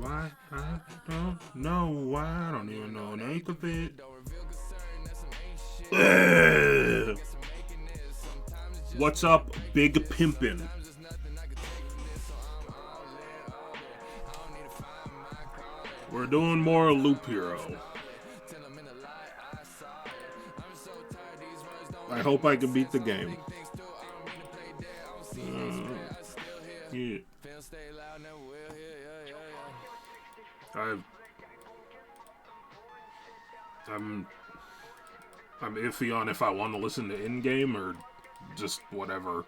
Why? I don't know why. I don't even know the name of it. What's up, Big Pimpin'? We're doing more Loop Hero. I hope I can beat the game. Yeah. I'm iffy on if I want to listen to in-game or just whatever.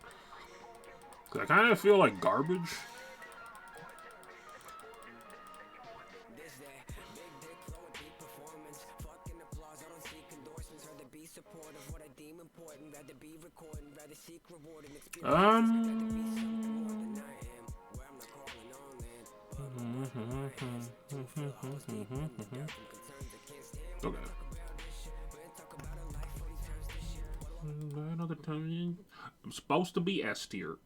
I kind of feel like garbage. Okay. I'm supposed to be S tier.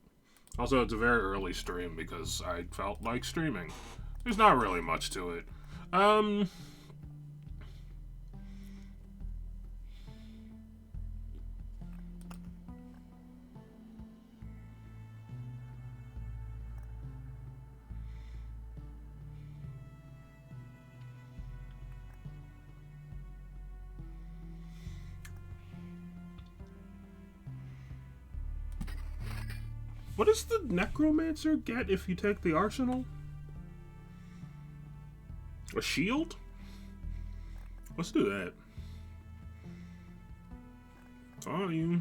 Also, it's a very early stream because I felt like streaming. There's not really much to it. What does the Necromancer get if you take the Arsenal? A shield? Let's do that. Oh, you.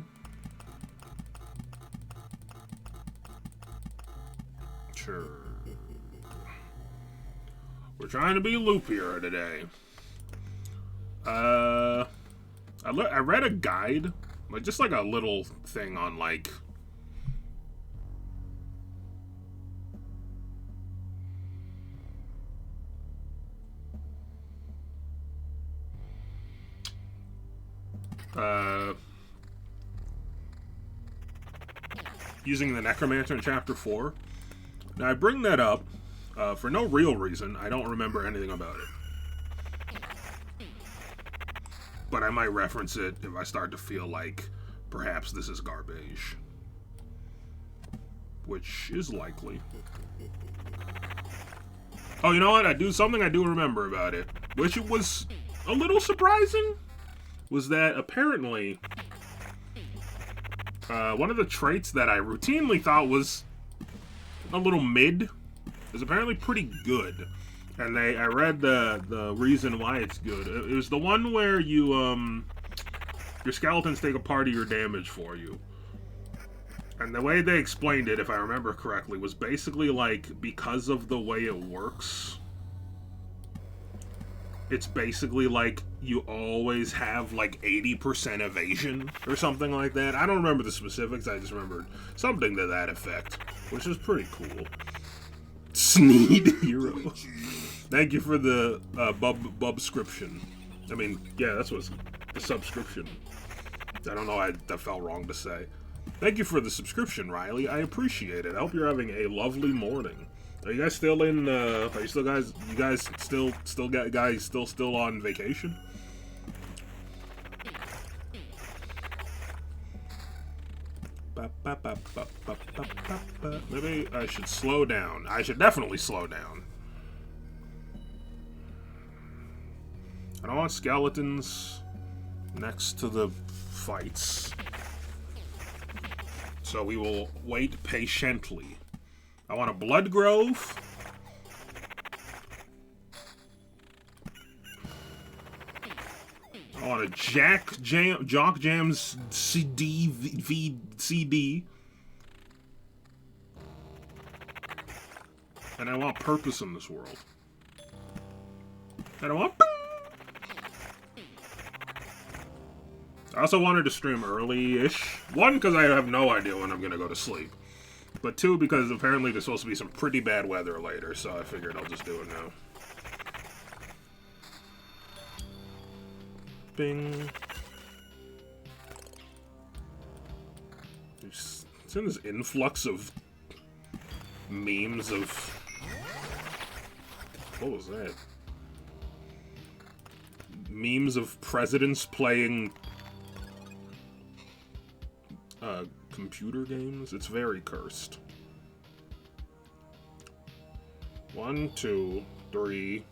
Sure. We're trying to be Loop Hero today. I read a guide, like just like a little thing on like. Using the Necromancer in Chapter 4. Now, I bring that up for no real reason. I don't remember anything about it. But I might reference it if I start to feel like perhaps this is garbage. Which is likely. Oh, you know what? I do remember about it, which was a little surprising, was that apparently one of the traits that I routinely thought was a little mid is apparently pretty good. And I read the reason why it's good. It was the one where you your skeletons take a part of your damage for you. And the way they explained it, if I remember correctly, was basically like, because of the way it works, it's basically like you always have like 80% evasion or something like that. I don't remember the specifics, I just remembered something to that effect, which is pretty cool. Sneed Hero. Thank you for the bubscription. I mean, yeah, that's what's the subscription. I don't know, that felt wrong to say. Thank you for the subscription, Riley. I appreciate it. I hope you're having a lovely morning. Are you guys still in, are you still guys, still on vacation? Maybe I should slow down. I should definitely slow down. I don't want skeletons next to the fights. So we will wait patiently. I want a Blood Grove. I want a Jock Jams CD. And I want purpose in this world. And I want... I also wanted to stream early-ish. One, because I have no idea when I'm going to go to sleep. But two, because apparently there's supposed to be some pretty bad weather later, so I figured I'll just do it now. Bing. It's in this influx of memes of What was that? Memes of presidents playing computer games. It's very cursed. 1, 2, 3,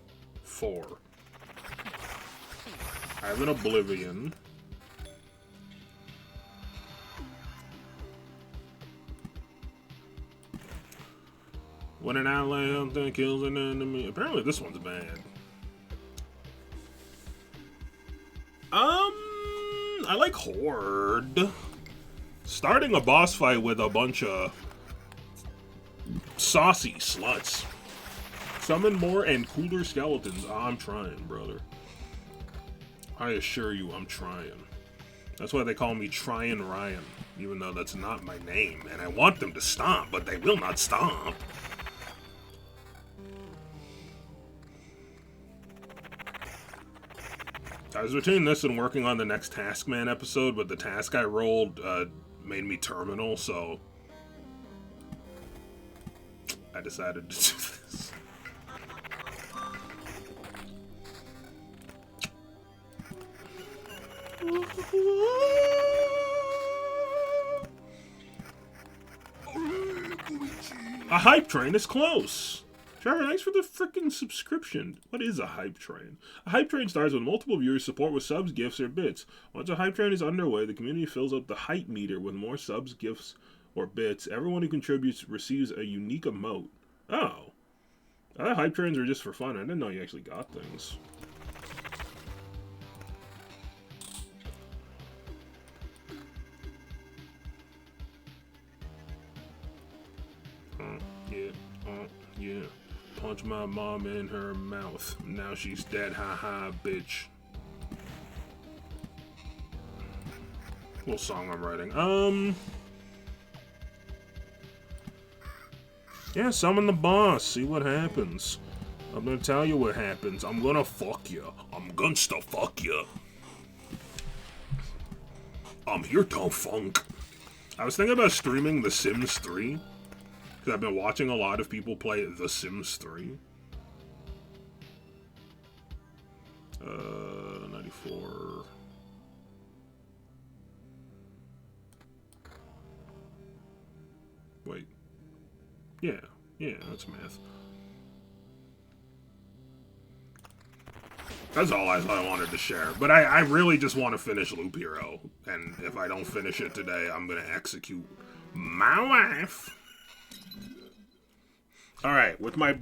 4. I have an Oblivion. When an ally hunter kills an enemy. Apparently this one's bad. I like Horde. Starting a boss fight with a bunch of saucy sluts. Summon more and cooler skeletons. I'm trying, brother. I assure you, I'm trying. That's why they call me Tryin' Ryan, even though that's not my name. And I want them to stop, but they will not stop. I was between this and working on the next Taskman episode, but the task I rolled made me terminal, so I decided to do this. A hype train is close. Trevor, thanks for the frickin' subscription. What is a hype train? A hype train starts with multiple viewers support with subs, gifts, or bits. Once a hype train is underway, the community fills up the hype meter with more subs, gifts, or bits. Everyone who contributes receives a unique emote. Oh. I thought hype trains were just for fun. I didn't know you actually got things. Yeah. Punch my mom in her mouth. Now she's dead. Haha, bitch. Little song I'm writing. Yeah, summon the boss. See what happens. I'm gonna tell you what happens. I'm gonna fuck you. I'm gunsta fuck you. I'm here to funk. I was thinking about streaming The Sims 3. Because I've been watching a lot of people play The Sims 3. 94. Wait. Yeah, that's math. That's all I wanted to share. But I really just want to finish Loop Hero. And if I don't finish it today, I'm going to execute my wife. Alright, with my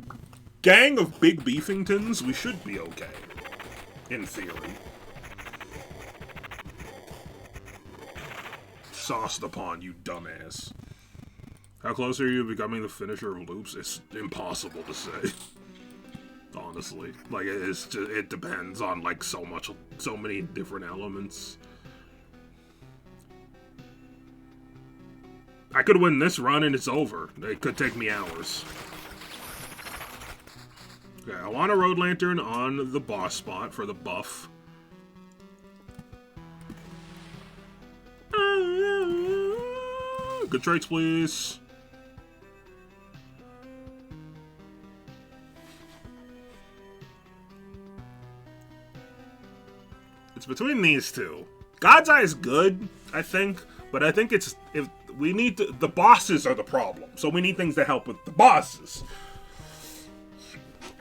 gang of big beefingtons, we should be okay. In theory. Sauced upon, you dumbass. How close are you to becoming the finisher of loops? It's impossible to say. Honestly. Like, it's just, it depends on, like, so many different elements. I could win this run and it's over. It could take me hours. Okay, I want a road lantern on the boss spot for the buff. Good traits, please. It's between these two. God's Eye is good, I think, but I think it's we need to, the bosses are the problem, so we need things to help with the bosses.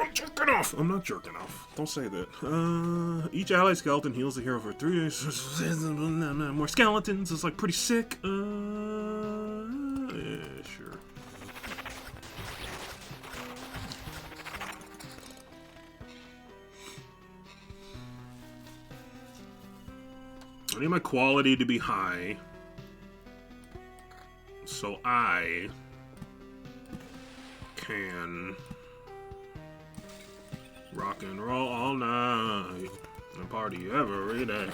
I'm jerking off. I'm not jerking off. Don't say that. Each ally skeleton heals the hero for 3 days. More skeletons. It's like pretty sick. Yeah, sure. I need my quality to be high, so I can rock and roll all night and party every day.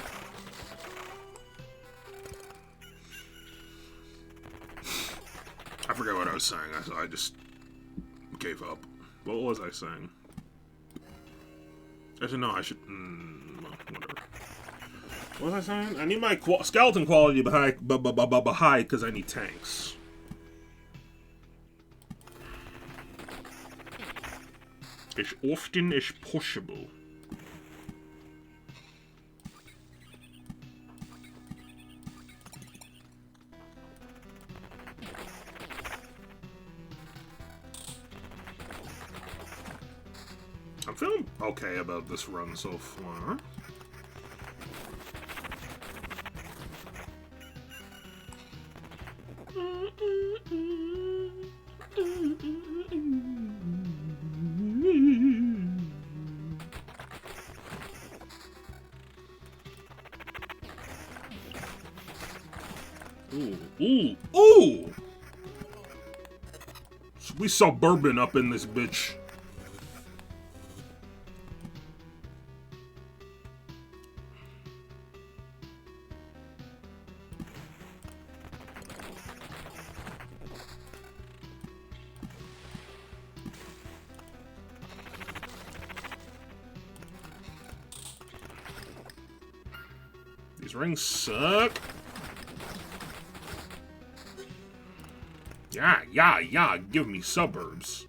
I forget what I was saying. I just gave up. What was I saying? Actually, no, I should... well, whatever. What was I saying? I need my skeleton quality to be high because I need tanks. as often as possible. I'm feeling okay about this run so far. Ooh, ooh! We suburban up in this bitch. These rings suck. Yeah, give me suburbs.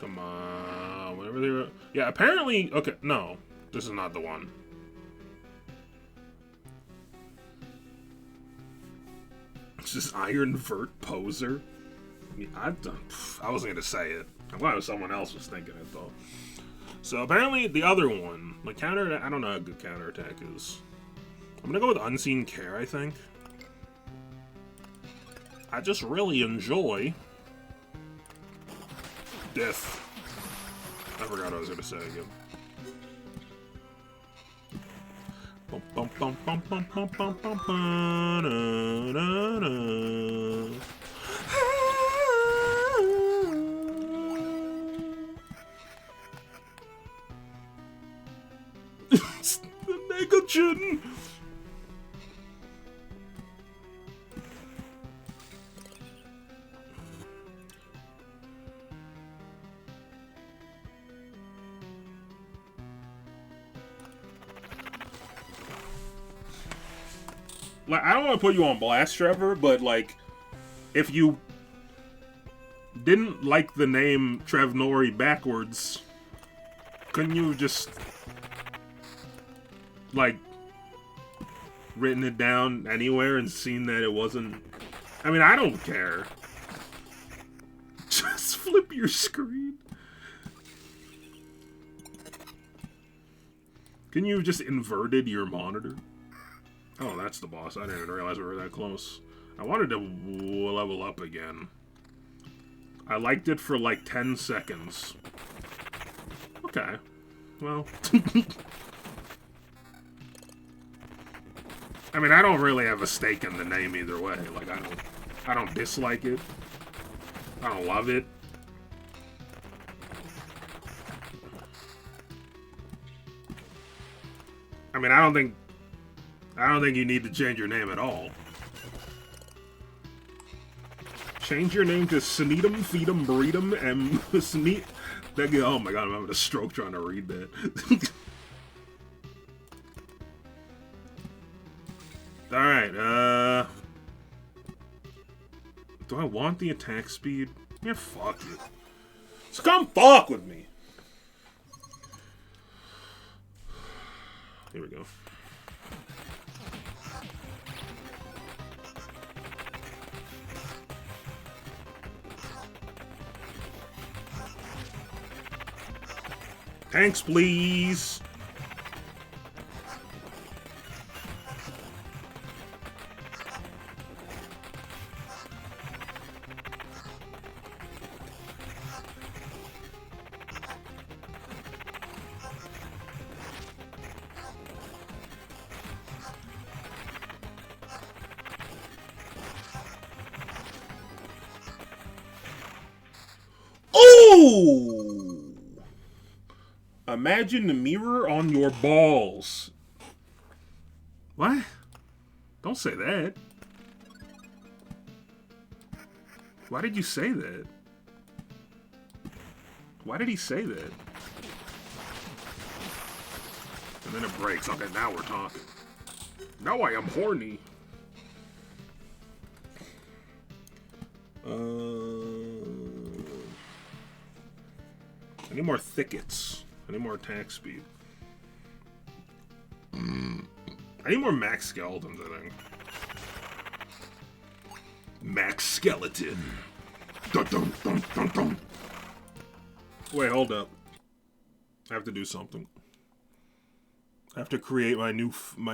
Come on, whatever they were. Yeah, apparently, okay, no, this is not the one. It's this Iron Vert poser. I wasn't gonna say it. I'm glad someone else was thinking it though. So apparently the other one, like counter, I don't know how good counterattack is. I'm gonna go with Unseen Care, I think. I just really enjoy Death. I forgot what I was gonna say again. Bum, bum, bum, bum, bum, bum, bum, bum, bum, na, na, na. It's the Mega Chin. Like, I don't want to put you on blast, Trevor, but like, if you didn't like the name Trev Nori backwards, couldn't you just like written it down anywhere and seen that it wasn't? I mean, I don't care. Just flip your screen. Can you have just inverted your monitor? Oh, that's the boss. I didn't even realize we were that close. I wanted to level up again. I liked it for like 10 seconds. Okay. Well. I mean, I don't really have a stake in the name either way. Like, I don't dislike it. I don't love it. I mean, I don't think you need to change your name at all. Change your name to Sneedum, Feedum, Breedum, and Sneed. Oh my god, I'm having a stroke trying to read that. Alright, do I want the attack speed? Yeah, fuck it. So come fuck with me. Here we go. Thanks, please. Oh! Imagine the mirror on your balls. What? Don't say that. Why did you say that? Why did he say that? And then it breaks. Okay, now we're talking. Now I am horny. I need more thickets. I need more attack speed. I need more max skeletons, I think. Max skeleton. Dun, dun, dun, dun, dun. Wait, hold up. I have to do something. I have to create my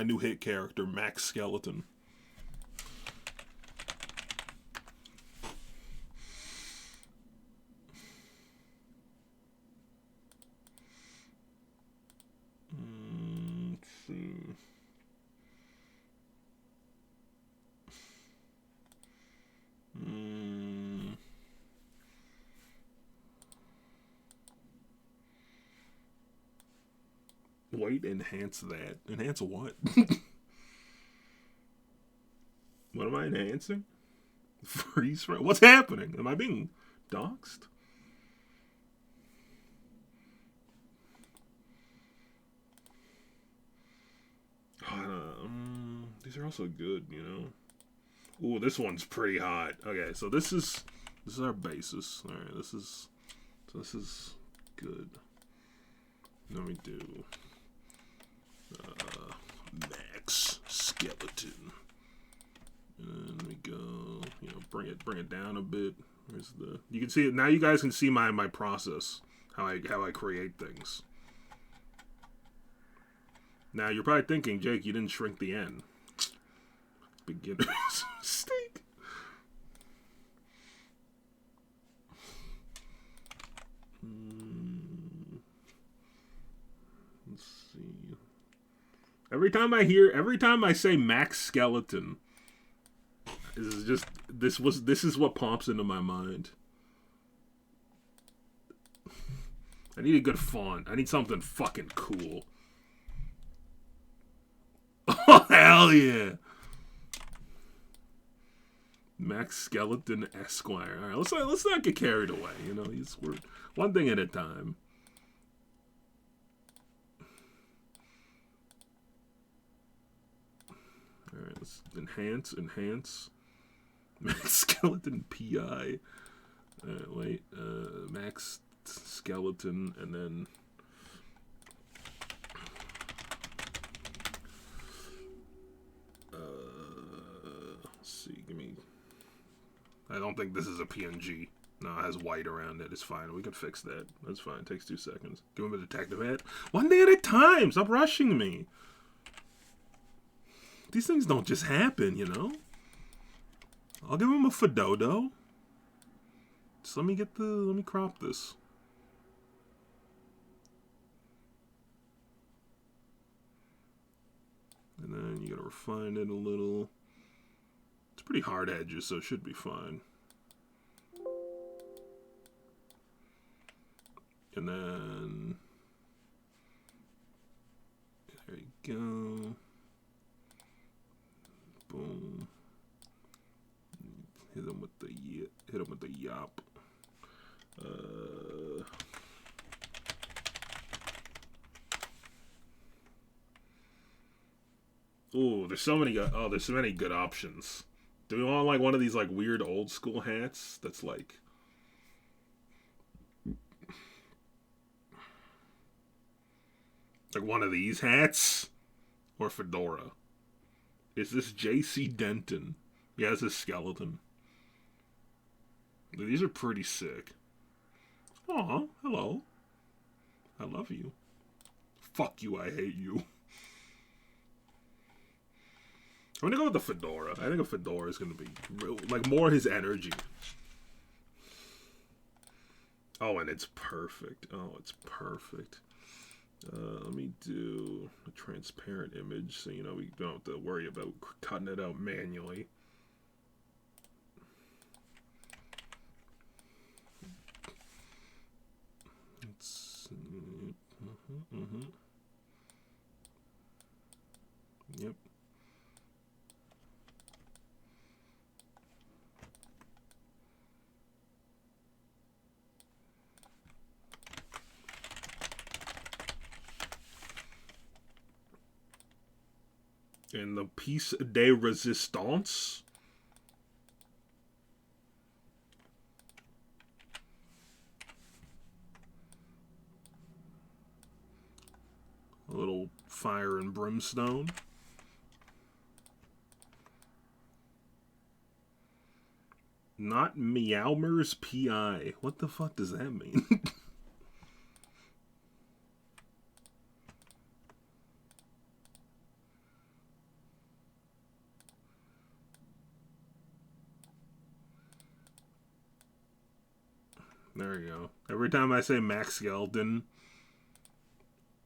new hit character, Max Skeleton. Let's see. Wait, enhance that. Enhance what? What am I enhancing? Freeze frame? What's happening? Am I being doxxed? These are also good, you know. Ooh, this one's pretty hot. Okay, so this is our basis. All right, this is good. Let me do max skeleton. And we go, you know, bring it down a bit. Where's the? You can see it now. You guys can see my process, how I create things. Now you're probably thinking, Jake, you didn't shrink the N. Beginner's mistake. Let's see. Every time I say max skeleton, this is what pops into my mind. I need a good font. I need something fucking cool. Oh hell yeah! Max Skeleton Esquire. All right, let's not get carried away. You know, we're one thing at a time. All right, let's enhance. Max Skeleton PI. All right, wait. Max Skeleton, and then. Let's see. Give me. I don't think this is a PNG. No, it has white around it. It's fine. We can fix that. That's fine. It takes 2 seconds. Give him a detective hat. One day at a time. Stop rushing me. These things don't just happen, you know. I'll give him a Fedodo. Just let me crop this. And then you gotta refine it a little. It's pretty hard edges, so it should be fine. And then there you go. Boom. Hit him with the yop. Ooh, there's so many good options. Do we want like one of these like weird old school hats that's like one of these hats or fedora? Is this JC Denton? Yeah, this is skeleton. These are pretty sick. Aw, hello. I love you. Fuck you, I hate you. I'm gonna go with the fedora. I think a fedora is gonna be like more his energy. Oh, and it's perfect. Oh, it's perfect. Let me do a transparent image so you know we don't have to worry about cutting it out manually. Let's see. Yep. And the piece de resistance. A little fire and brimstone. Not Meowmer's PI. What the fuck does that mean? There you go. Every time I say Max Skeleton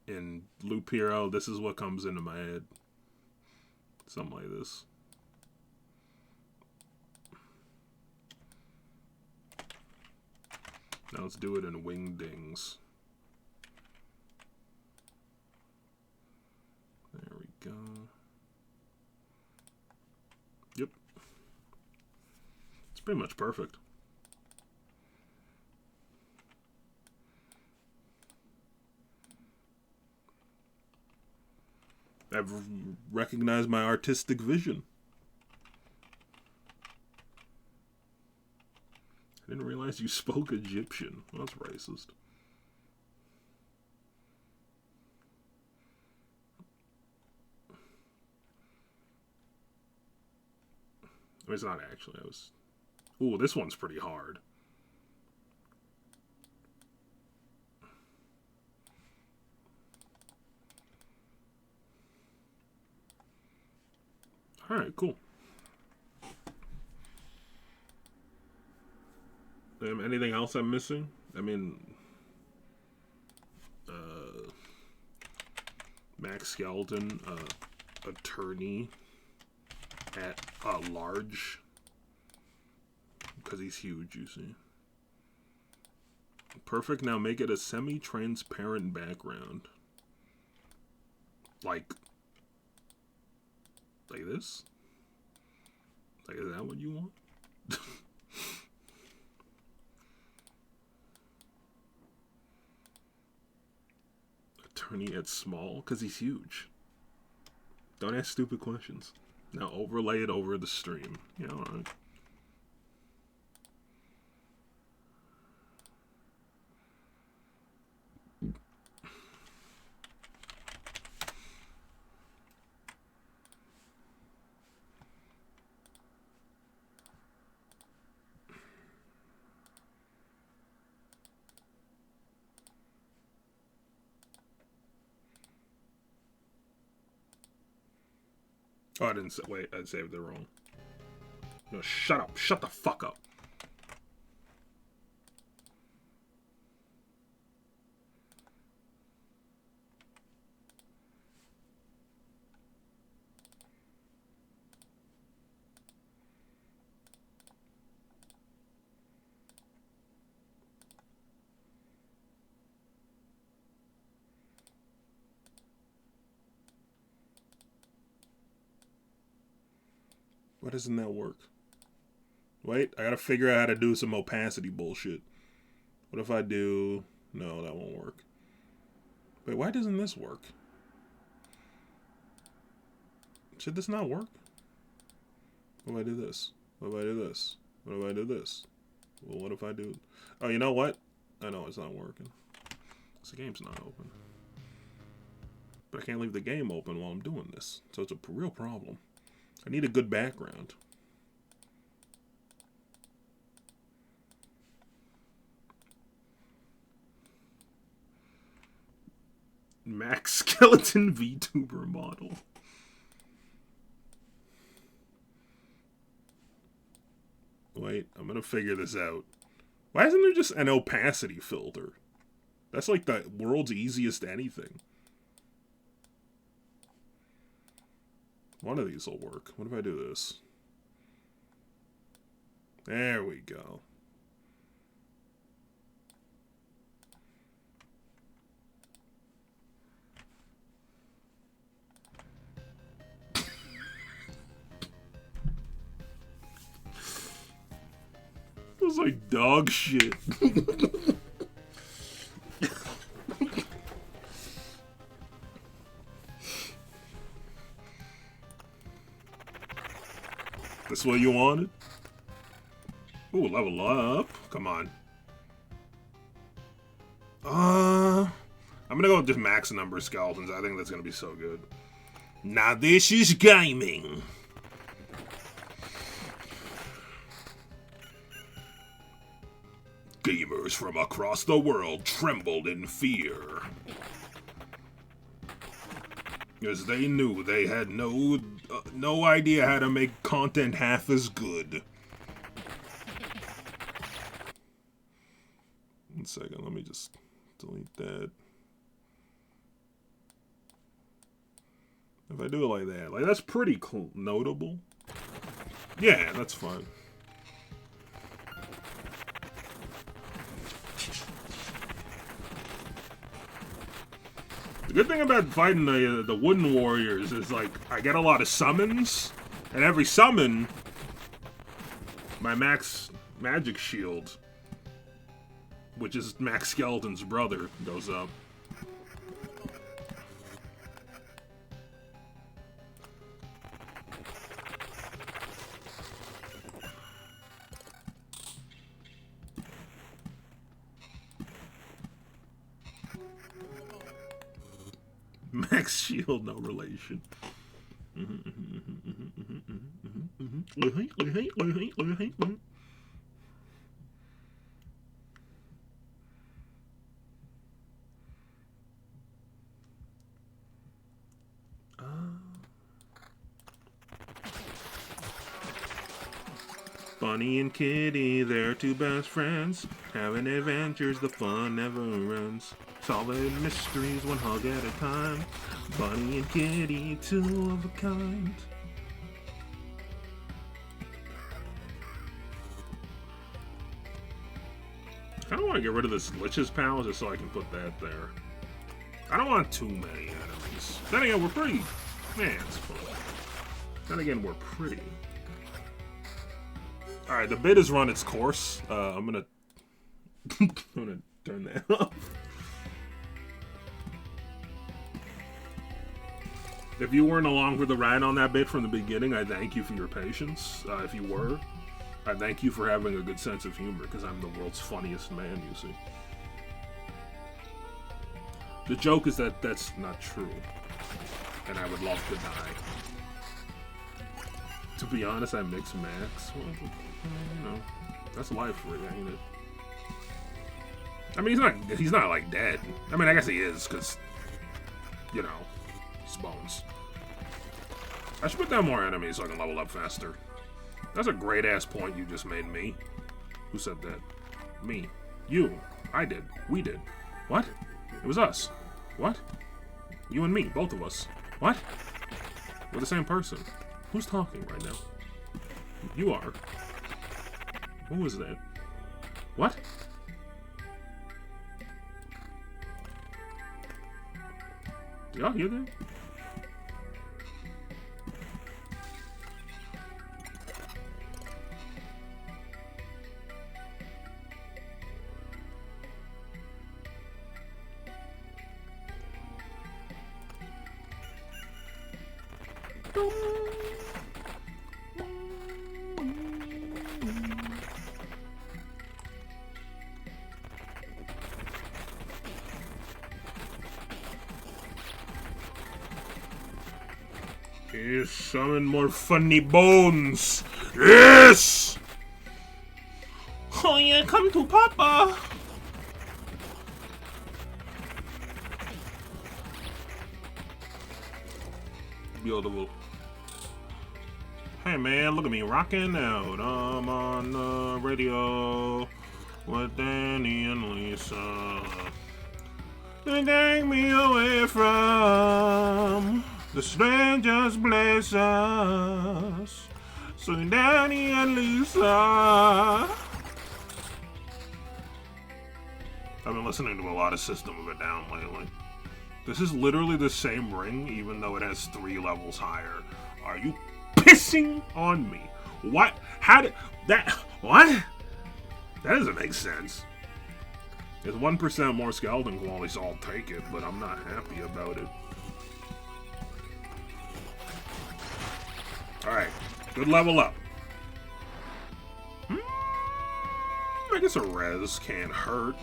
in Loop Hero, this is what comes into my head. Something like this. Now let's do it in Wingdings. There we go. Yep. It's pretty much perfect. I've recognized my artistic vision. I didn't realize you spoke Egyptian. Well, that's racist. I mean, it's not actually. I was... Ooh, this one's pretty hard. Alright, cool. Anything else I'm missing? I mean, Max Skeleton, attorney at large, because he's huge, you see. Perfect. Now make it a semi-transparent background, like this. Like, is that what you want? Attorney at small, because he's huge. Don't ask stupid questions. Now overlay it over the stream. Yeah, alright. Oh, I didn't say. Wait, I saved it wrong. No, shut up. Shut the fuck up. Why doesn't that work? Wait, I gotta figure out how to do some opacity bullshit. What if I do... No, that won't work. Wait, why doesn't this work? Should this not work? What if I do this? What if I do this? What if I do this? Well, what if I do... Oh, you know what? I know it's not working. The game's not open. But I can't leave the game open while I'm doing this. So it's a real problem. I need a good background. Max Skeleton VTuber model. Wait, I'm gonna figure this out. Why isn't there just an opacity filter? That's like the world's easiest anything. One of these will work. What if I do this? There we go. It was like dog shit. This what you wanted? Ooh, level up. Come on. I'm gonna go with just max number of skeletons. I think that's gonna be so good. Now this is gaming. Gamers from across the world trembled in fear, as they knew they had no idea how to make content half as good. 1 second, let me just delete that. If I do it like that, like that's pretty cool, notable. Yeah, that's fine. The good thing about fighting the wooden warriors is, like, I get a lot of summons, and every summon, my max magic shield, which is Max Skeleton's brother, goes up. Max shield, no relation. Bunny and Kitty, they're two best friends, having adventures, the fun never ends. Solving mysteries, one hug at a time. Bunny and Kitty, two of a kind. I kind of want to get rid of this Lich's Palace just so I can put that there. I don't want too many enemies. Then again, we're pretty. Man, it's fun. Then again, we're pretty. Alright, the bid has run its course. I'm gonna turn that off. If you weren't along for the ride on that bit from the beginning, I thank you for your patience. If you were, I thank you for having a good sense of humor, because I'm the world's funniest man, you see. The joke is that that's not true, and I would love to die. To be honest, I mix Max. Well, you know, that's life for you, ain't it? I mean, he's not like dead. I mean, I guess he is, because, you know, he's bones. I should put down more enemies so I can level up faster. That's a great ass point you just made, me. Who said that? Me. You. I did. We did. What? It was us. What? You and me, both of us. What? We're the same person. Who's talking right now? You are. Who was that? What? Did y'all hear that? Yes, summon more funny bones. Yes! Oh yeah, come to Papa. Beautiful. Hey man, look at me rocking out. I'm on the radio with Danny and Lisa. They take me away from the strangers bless us. So Danny and Lisa. I've been listening to a lot of System of a Down lately. This is literally the same ring, even though it has 3 levels higher. Are you pissing on me? What? How did that? What? That doesn't make sense. It's 1% more skeleton quality, so I'll take it, but I'm not happy about it. Alright, good level up. guess a res can't hurt.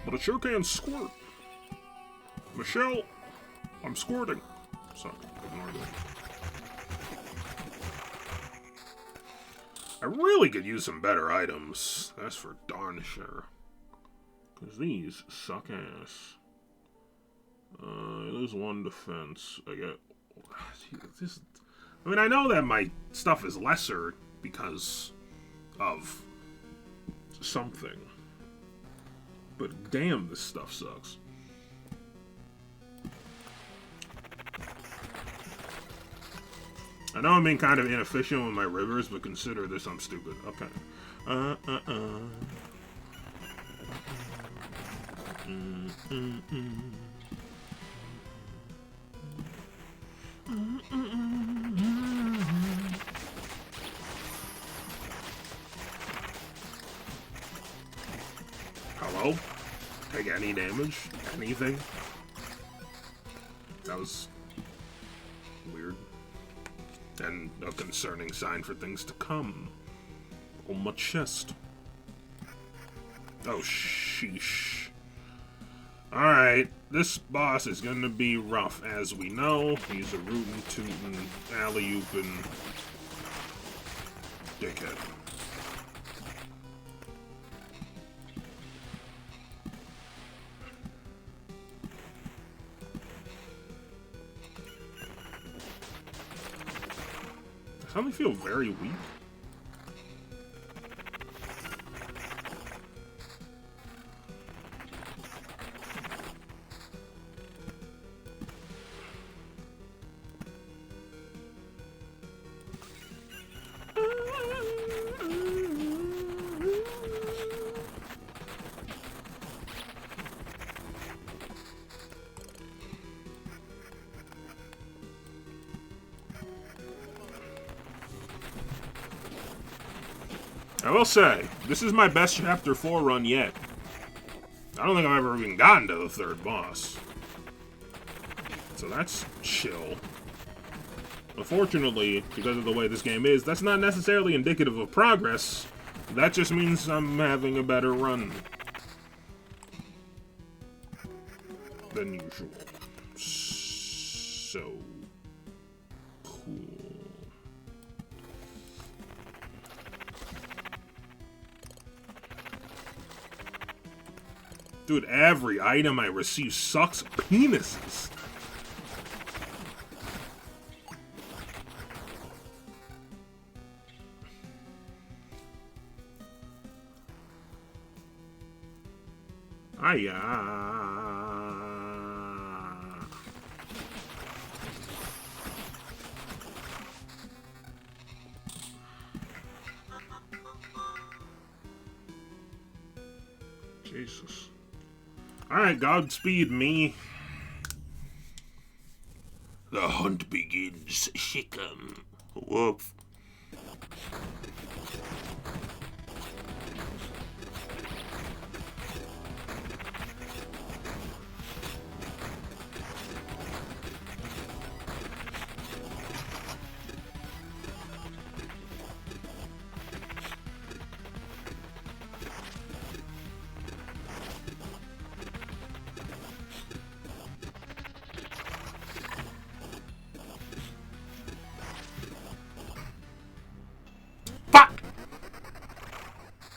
But it sure can squirt. Michelle, I'm squirting. So, ignore that. I really could use some better items. That's for darn sure. Because these suck ass. There's one defense. I mean, I know that my stuff is lesser because of something. But damn, this stuff sucks. I know I'm being kind of inefficient with my rivers, but consider this I'm stupid. Okay. Hello? Take any damage? Anything? That was weird. And a concerning sign for things to come. On my chest. Oh, sheesh. Alright, this boss is gonna be rough, as we know. He's a rootin', tootin', alley-oopin' dickhead. I suddenly feel very weak. I will say, this is my best Chapter 4 run yet. I don't think I've ever even gotten to the third boss. So that's chill. Unfortunately, because of the way this game is, that's not necessarily indicative of progress. That just means I'm having a better run than usual. So cool. Dude, every item I receive sucks penises. Jesus. Alright, Godspeed me. The hunt begins. Shikam. Woof.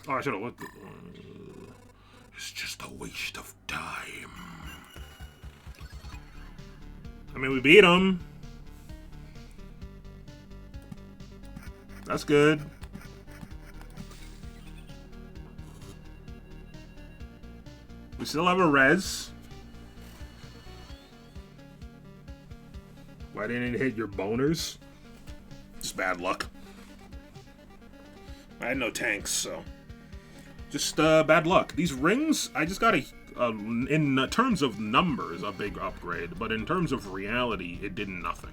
Oh, I should have looked at it's just a waste of time. I mean, we beat him. That's good. We still have a res. Why didn't it hit your boners? It's bad luck. I had no tanks, so... Just bad luck. These rings, I just got in terms of numbers, a big upgrade, but in terms of reality, it did nothing.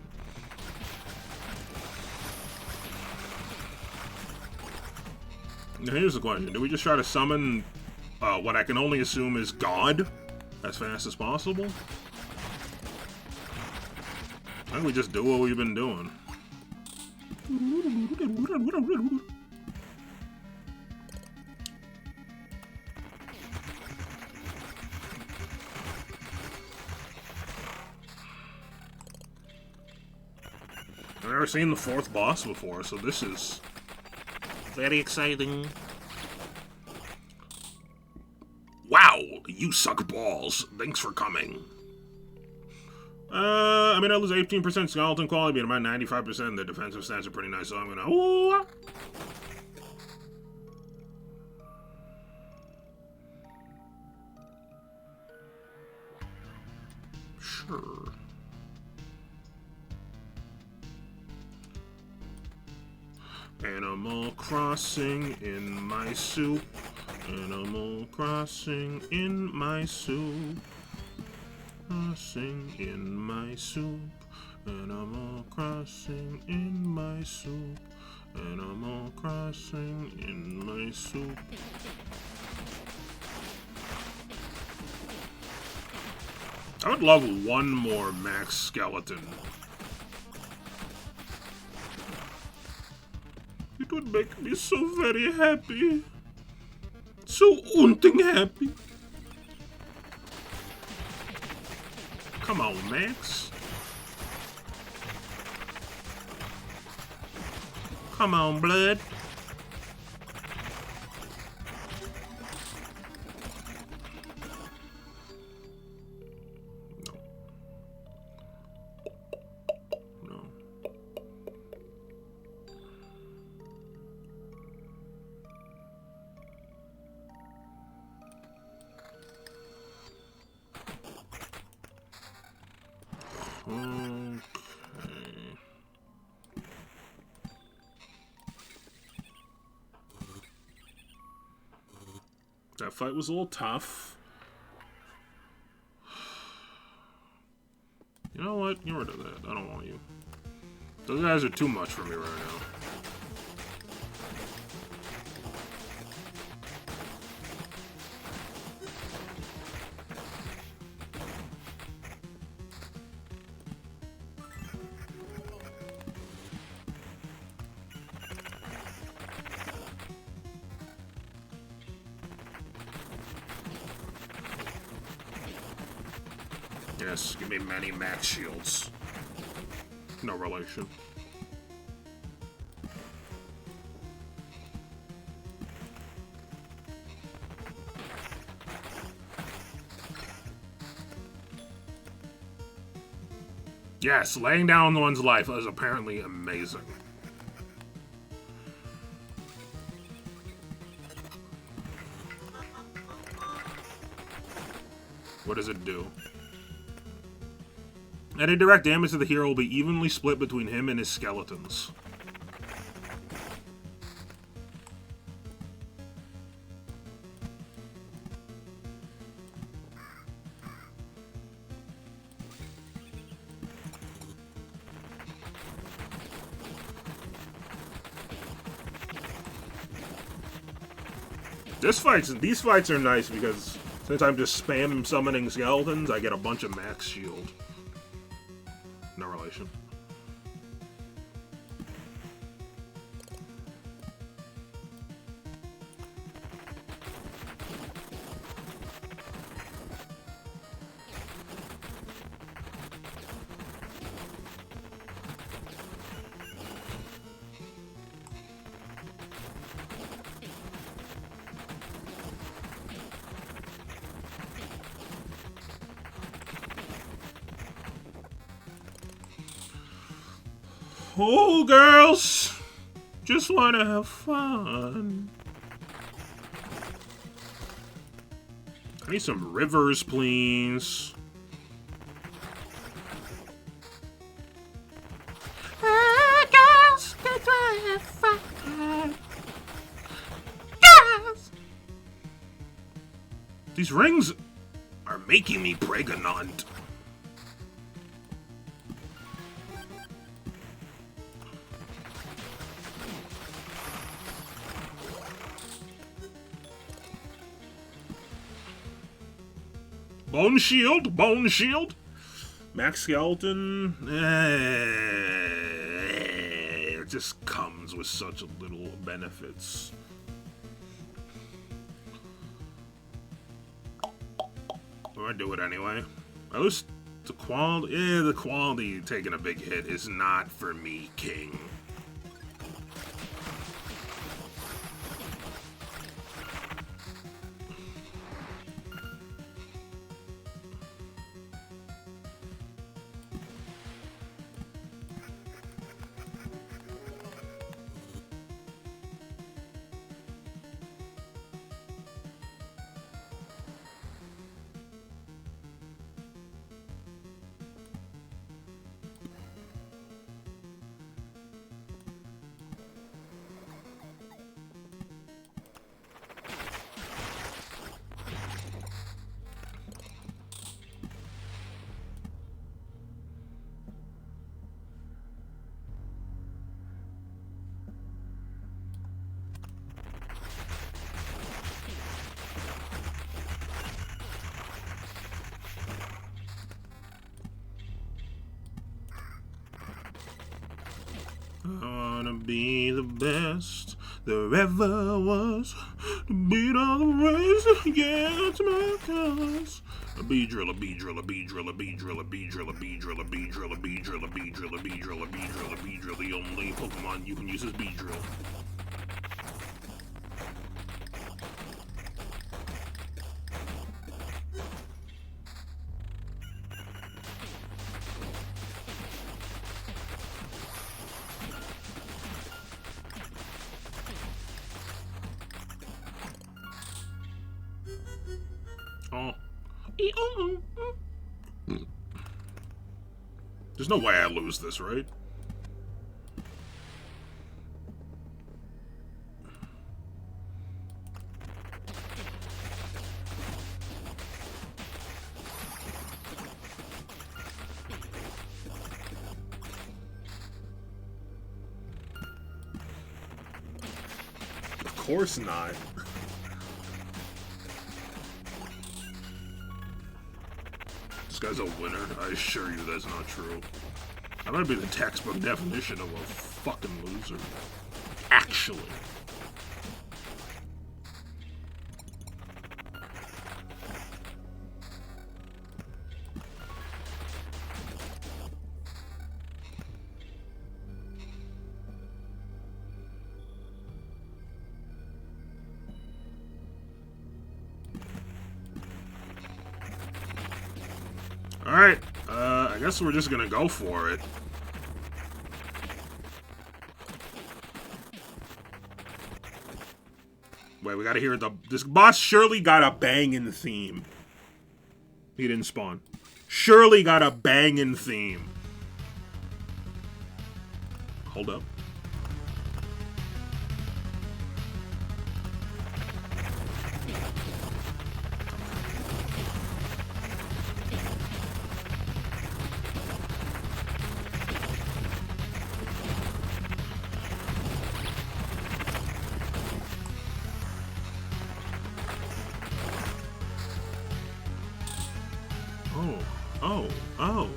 Now here's the question. Do we just try to summon what I can only assume is God as fast as possible? I think we just do what we've been doing. I've never seen the 4th boss before, so this is very exciting. Wow, you suck balls. Thanks for coming. I mean, I lose 18% skeleton quality, but about 95% the defensive stats are pretty nice, so I'm gonna... Ooh. Sure. Animal Crossing in my soup. Animal Crossing in my soup. Crossing in my soup. Animal Crossing in my soup. Animal Crossing in my soup. I would love one more max skeleton. It would make me so very happy. So happy. Come on, Max. Come on, blood. No. Okay. That fight was a little tough. You know what? Get rid of that. I don't want you. Those guys are too much for me right now. Yes, give me many max shields. No relation. Yes, laying down one's life is apparently amazing. What does it do? Any direct damage to the hero will be evenly split between him and his skeletons. These fights are nice because since I'm just spam summoning skeletons, I get a bunch of max shield. No relation. Oh, girls, just want to have fun. I need some rivers, please. Girls, just want to have fun. Girls. These rings are making me pregnant. Bone shield, bone shield. Max skeleton. It just comes with such little benefits. I'm gonna do it anyway. I lose The quality taking a big hit is not for me, King. I wanna be the best there ever was, to beat all the rest, yeah, it's my cause. A bee drill, a bee drill, a bee drill, a bee drill, a bee drill, a bee drill, a bee drill, a bee drill, a bee drill, a bee drill, a bee drill, a bee drill. The only Pokemon you can use is bee drill. There's no way I lose this, right? Of course not. This guy's a winner. I assure you that's not true. I might be the textbook definition of a fucking loser. Actually. Alright, I guess we're just gonna go for it. Wait, we gotta hear this boss surely got a bangin' theme. He didn't spawn. Surely got a bangin' theme. Hold up. Oh.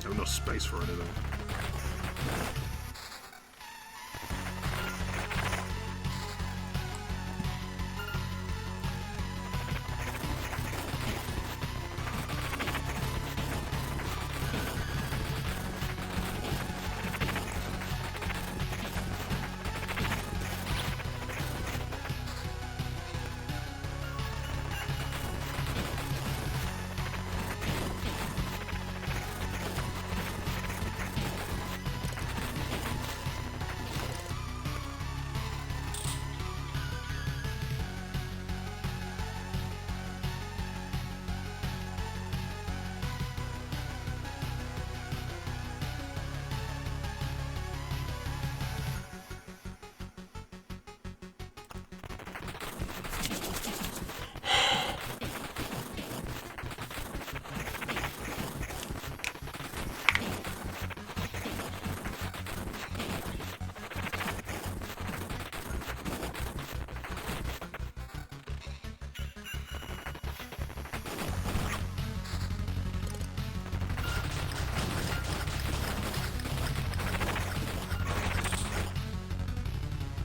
I have no space for anything.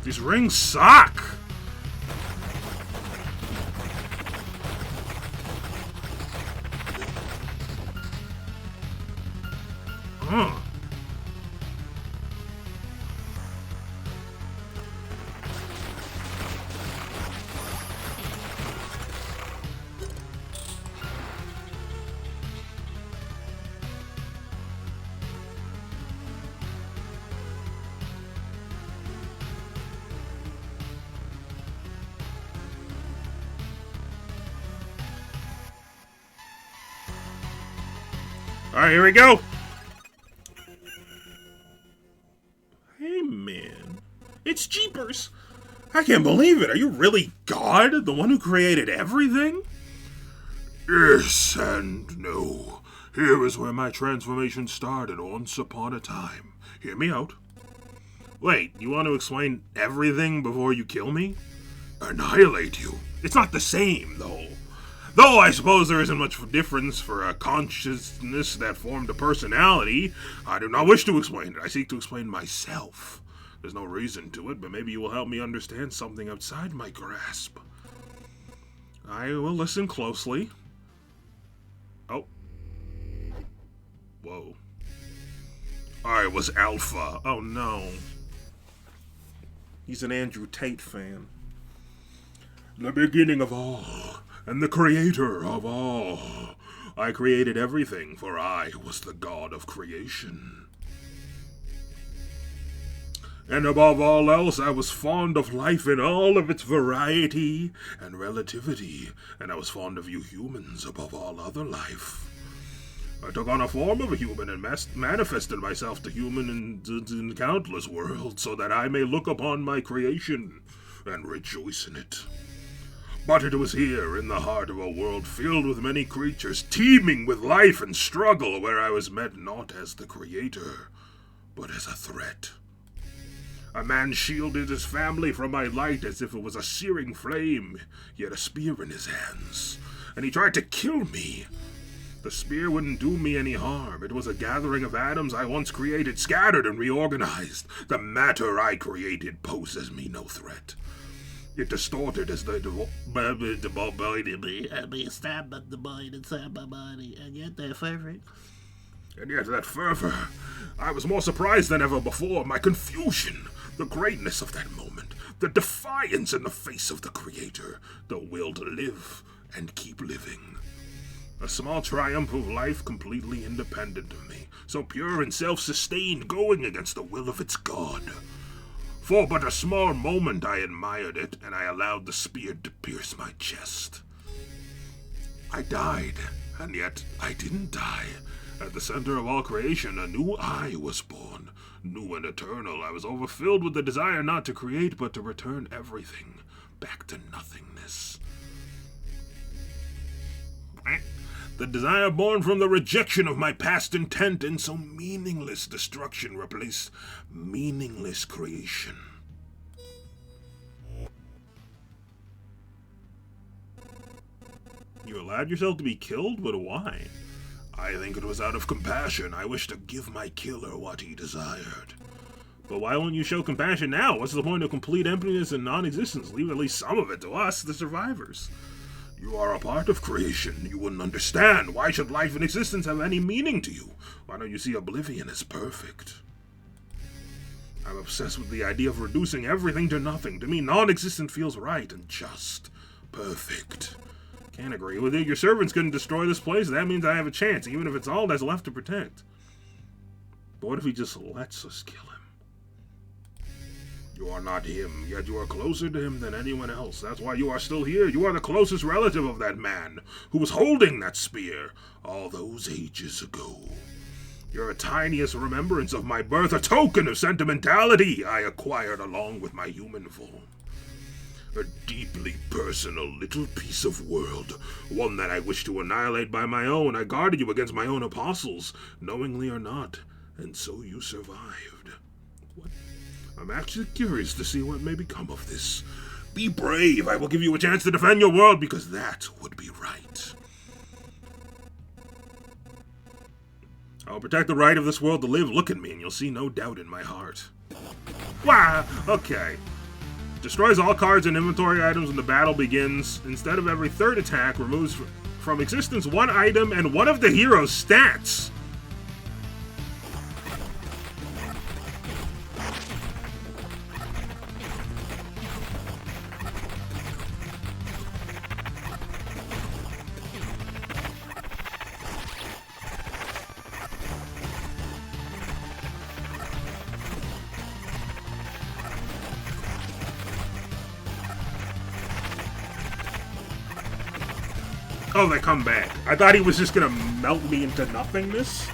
These rings suck! Huh. Alright, here we go! Hey, man. It's Jeepers! I can't believe it! Are you really God? The one who created everything? Yes and no. Here is where my transformation started once upon a time. Hear me out. Wait, you want to explain everything before you kill me? Annihilate you. It's not the same, though. Though I suppose there isn't much difference for a consciousness that formed a personality, I do not wish to explain it. I seek to explain myself. There's no reason to it, but maybe you will help me understand something outside my grasp. I will listen closely. Oh. Whoa. I was Alpha. Oh no. He's an Andrew Tate fan. The beginning of all, and the creator of all. I created everything, for I was the god of creation. And above all else, I was fond of life in all of its variety and relativity, and I was fond of you humans above all other life. I took on a form of a human and manifested myself to human in countless worlds, so that I may look upon my creation and rejoice in it. But it was here, in the heart of a world filled with many creatures, teeming with life and struggle, where I was met not as the creator, but as a threat. A man shielded his family from my light as if it was a searing flame, he had a spear in his hands, and he tried to kill me. The spear wouldn't do me any harm. It was a gathering of atoms I once created, scattered and reorganized. The matter I created poses me no threat. It distorted as the be stabbed at the mind inside my body, and yet that fervor. I was more surprised than ever before. My confusion, the greatness of that moment, the defiance in the face of the Creator, the will to live and keep living. A small triumph of life completely independent of me, so pure and self-sustained, going against the will of its God. For but a small moment I admired it, and I allowed the spear to pierce my chest. I died, and yet I didn't die. At the center of all creation, a new I was born, new and eternal. I was overfilled with the desire not to create, but to return everything back to nothingness. The desire born from the rejection of my past intent, and so meaningless destruction replaced meaningless creation. You allowed yourself to be killed, but why? I think it was out of compassion. I wished to give my killer what he desired. But why won't you show compassion now? What's the point of complete emptiness and non-existence? Leave at least some of it to us, the survivors. You are a part of creation. You wouldn't understand. Why should life and existence have any meaning to you? Why don't you see oblivion as perfect? I'm obsessed with the idea of reducing everything to nothing. To me, non-existent feels right and just. Perfect. Can't agree with it. Your servants couldn't destroy this place. That means I have a chance, even if it's all that's left to protect. But what if he just lets us kill him? You are not him, yet you are closer to him than anyone else. That's why you are still here. You are the closest relative of that man who was holding that spear all those ages ago. You're a tiniest remembrance of my birth, a token of sentimentality I acquired along with my human form. A deeply personal little piece of world, one that I wish to annihilate by my own. I guarded you against my own apostles, knowingly or not, and so you survived. What? I'm actually curious to see what may become of this. Be brave. I will give you a chance to defend your world, because that would be right. I'll protect the right of this world to live. Look at me, and you'll see no doubt in my heart. Wow, okay. Destroys all cards and inventory items when the battle begins. Instead of every third attack, removes from existence one item and one of the hero's stats. Oh, they come back. I thought he was just gonna melt me into nothingness.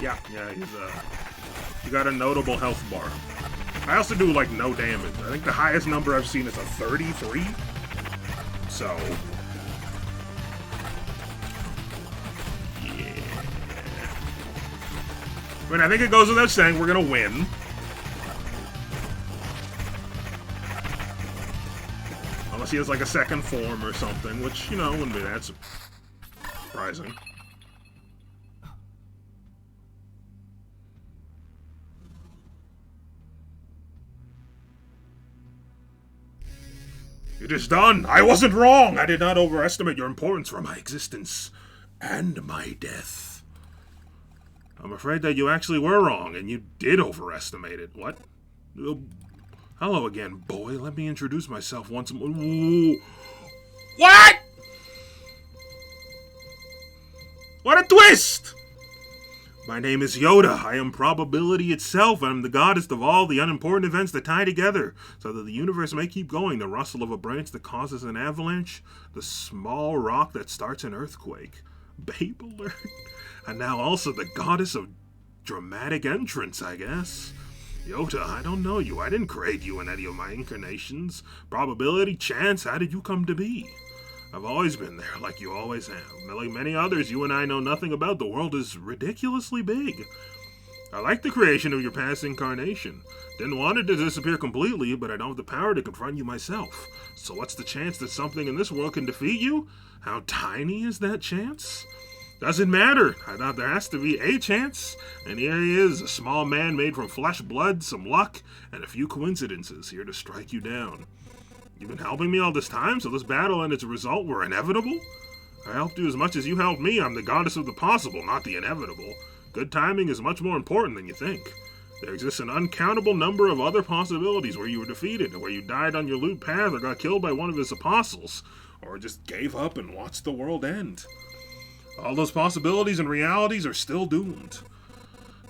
Yeah, he got a notable health bar. I also do, like, no damage. I think the highest number I've seen is a 33. So, yeah. I mean, I think it goes without saying we're gonna win. Unless he has, like, a second form or something, which, you know, wouldn't be that surprising. It is done! I wasn't wrong! I did not overestimate your importance for my existence and my death. I'm afraid that you actually were wrong, and you did overestimate it. What? Hello again, boy. Let me introduce myself once more. What?! What a twist! My name is Yoda. I am probability itself, and I'm the goddess of all the unimportant events that tie together, so that the universe may keep going. The rustle of a branch that causes an avalanche, the small rock that starts an earthquake. Babe alert. And now also the goddess of dramatic entrance, I guess. Yoda, I don't know you. I didn't create you in any of my incarnations. Probability, chance, how did you come to be? I've always been there, like you always have. Like many others, you and I know nothing about. The world is ridiculously big. I like the creation of your past incarnation. Didn't want it to disappear completely, but I don't have the power to confront you myself. So what's the chance that something in this world can defeat you? How tiny is that chance? Doesn't matter. I thought there has to be a chance. And here he is, a small man made from flesh, blood, some luck, and a few coincidences here to strike you down. You've been helping me all this time, so this battle and its result were inevitable? I helped you as much as you helped me. I'm the goddess of the possible, not the inevitable. Good timing is much more important than you think. There exists an uncountable number of other possibilities where you were defeated, or where you died on your lewd path, or got killed by one of his apostles, or just gave up and watched the world end. All those possibilities and realities are still doomed.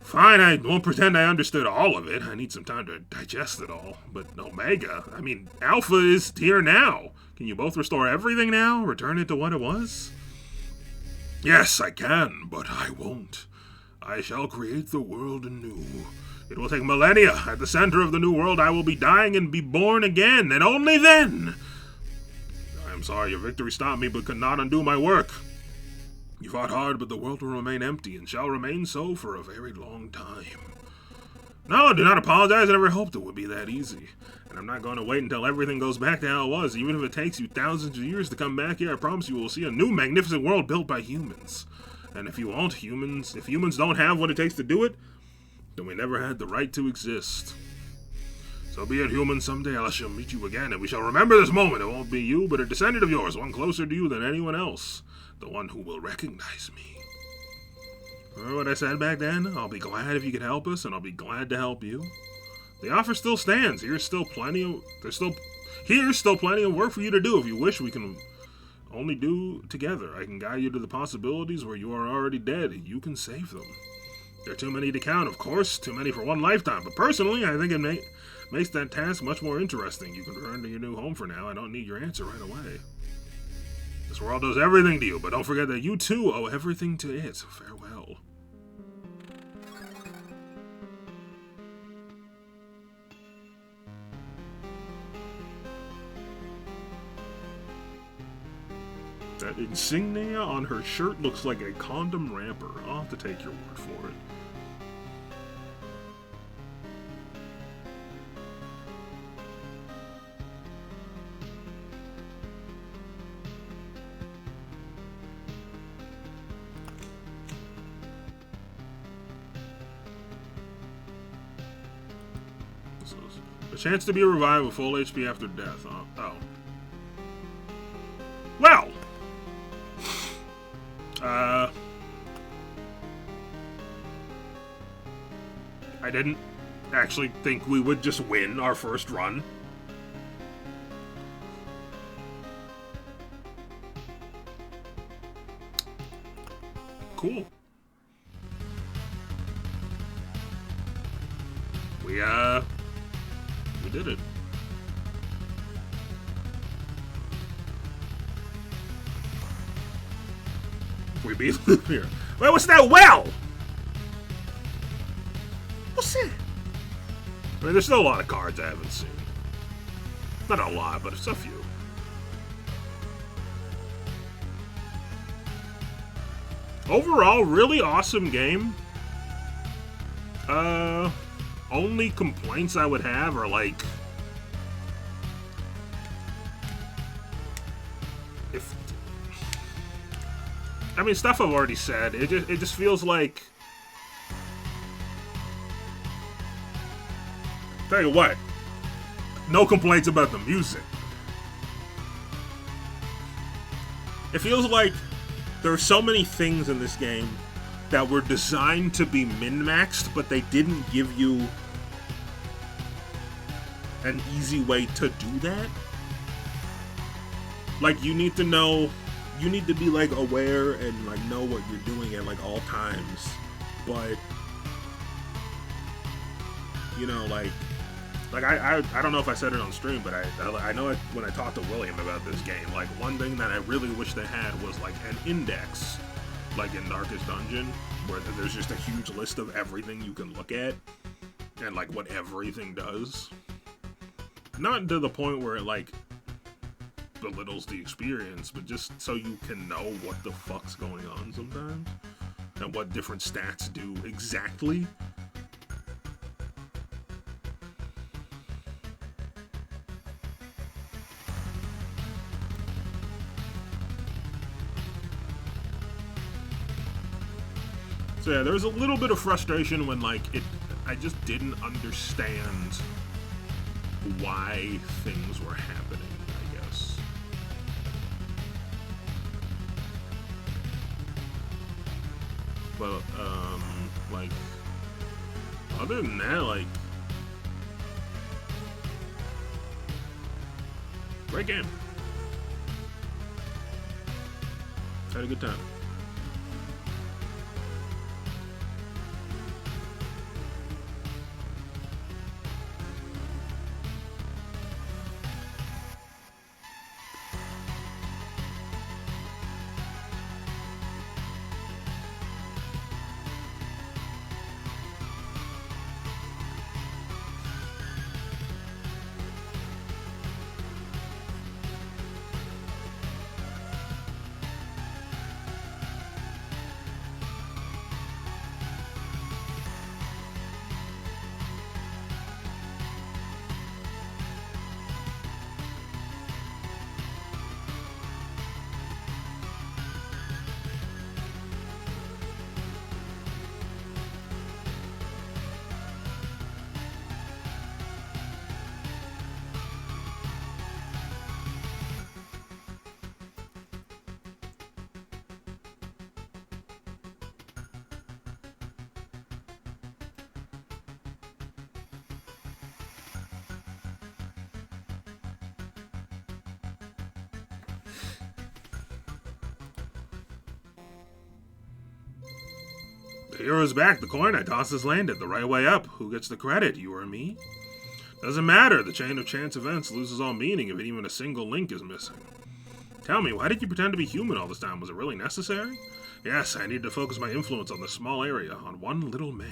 Fine, I won't pretend I understood all of it. I need some time to digest it all. But Omega, I mean, Alpha is here now. Can you both restore everything now? Return it to what it was? Yes, I can, but I won't. I shall create the world anew. It will take millennia. At the center of the new world, I will be dying and be born again, and only then. I'm I'm sorry, your victory stopped me, but could not undo my work. You fought hard, but the world will remain empty, and shall remain so for a very long time. No, do not apologize. I never hoped it would be that easy. And I'm not going to wait until everything goes back to how it was. Even if it takes you thousands of years to come back here, I promise you will see a new magnificent world built by humans. And if humans don't have what it takes to do it, then we never had the right to exist. So be it, humans, someday I shall meet you again, and we shall remember this moment. It won't be you, but a descendant of yours, one closer to you than anyone else. The one who will recognize me. Remember what I said back then? I'll be glad if you could help us, and I'll be glad to help you. The offer still stands. Here's still plenty of work for you to do. If you wish, we can only do together. I can guide you to the possibilities where you are already dead. You can save them. There are too many to count, of course, too many for one lifetime. But personally, I think it makes that task much more interesting. You can return to your new home for now. I don't need your answer right away. This world owes everything to you, but don't forget that you too owe everything to it. Farewell. That insignia on her shirt looks like a condom wrapper. I'll have to take your word for it. A chance to be revived with full HP after death. Oh. Well! I didn't actually think we would just win our first run. Cool. We did it. We beat him here. Wait, what's that well? What's that? I mean, there's still a lot of cards I haven't seen. Not a lot, but it's a few. Overall, really awesome game. Only complaints I would have are like, stuff I've already said. It just feels like, tell you what, no complaints about the music. It feels like there are so many things in this game that were designed to be min-maxed, but they didn't give you an easy way to do that. Like, you need to be like aware and like know what you're doing at like all times. But you know, like I don't know if I said it on stream, but I know it when I talked to William about this game. Like, one thing that I really wish they had was like an index, like in Darkest Dungeon, where there's just a huge list of everything you can look at and like what everything does. Not to the point where it like belittles the experience, but just so you can know what the fuck's going on sometimes and what different stats do exactly. So yeah, there was a little bit of frustration when like I just didn't understand why things were happening, I guess. But like, other than that, like, great game. Had a good time. Hero's back. The coin I tossed has landed the right way up. Who gets the credit, you or me? Doesn't matter. The chain of chance events loses all meaning if even a single link is missing. Tell me, why did you pretend to be human all this time? Was it really necessary? Yes, I need to focus my influence on this small area, on one little man.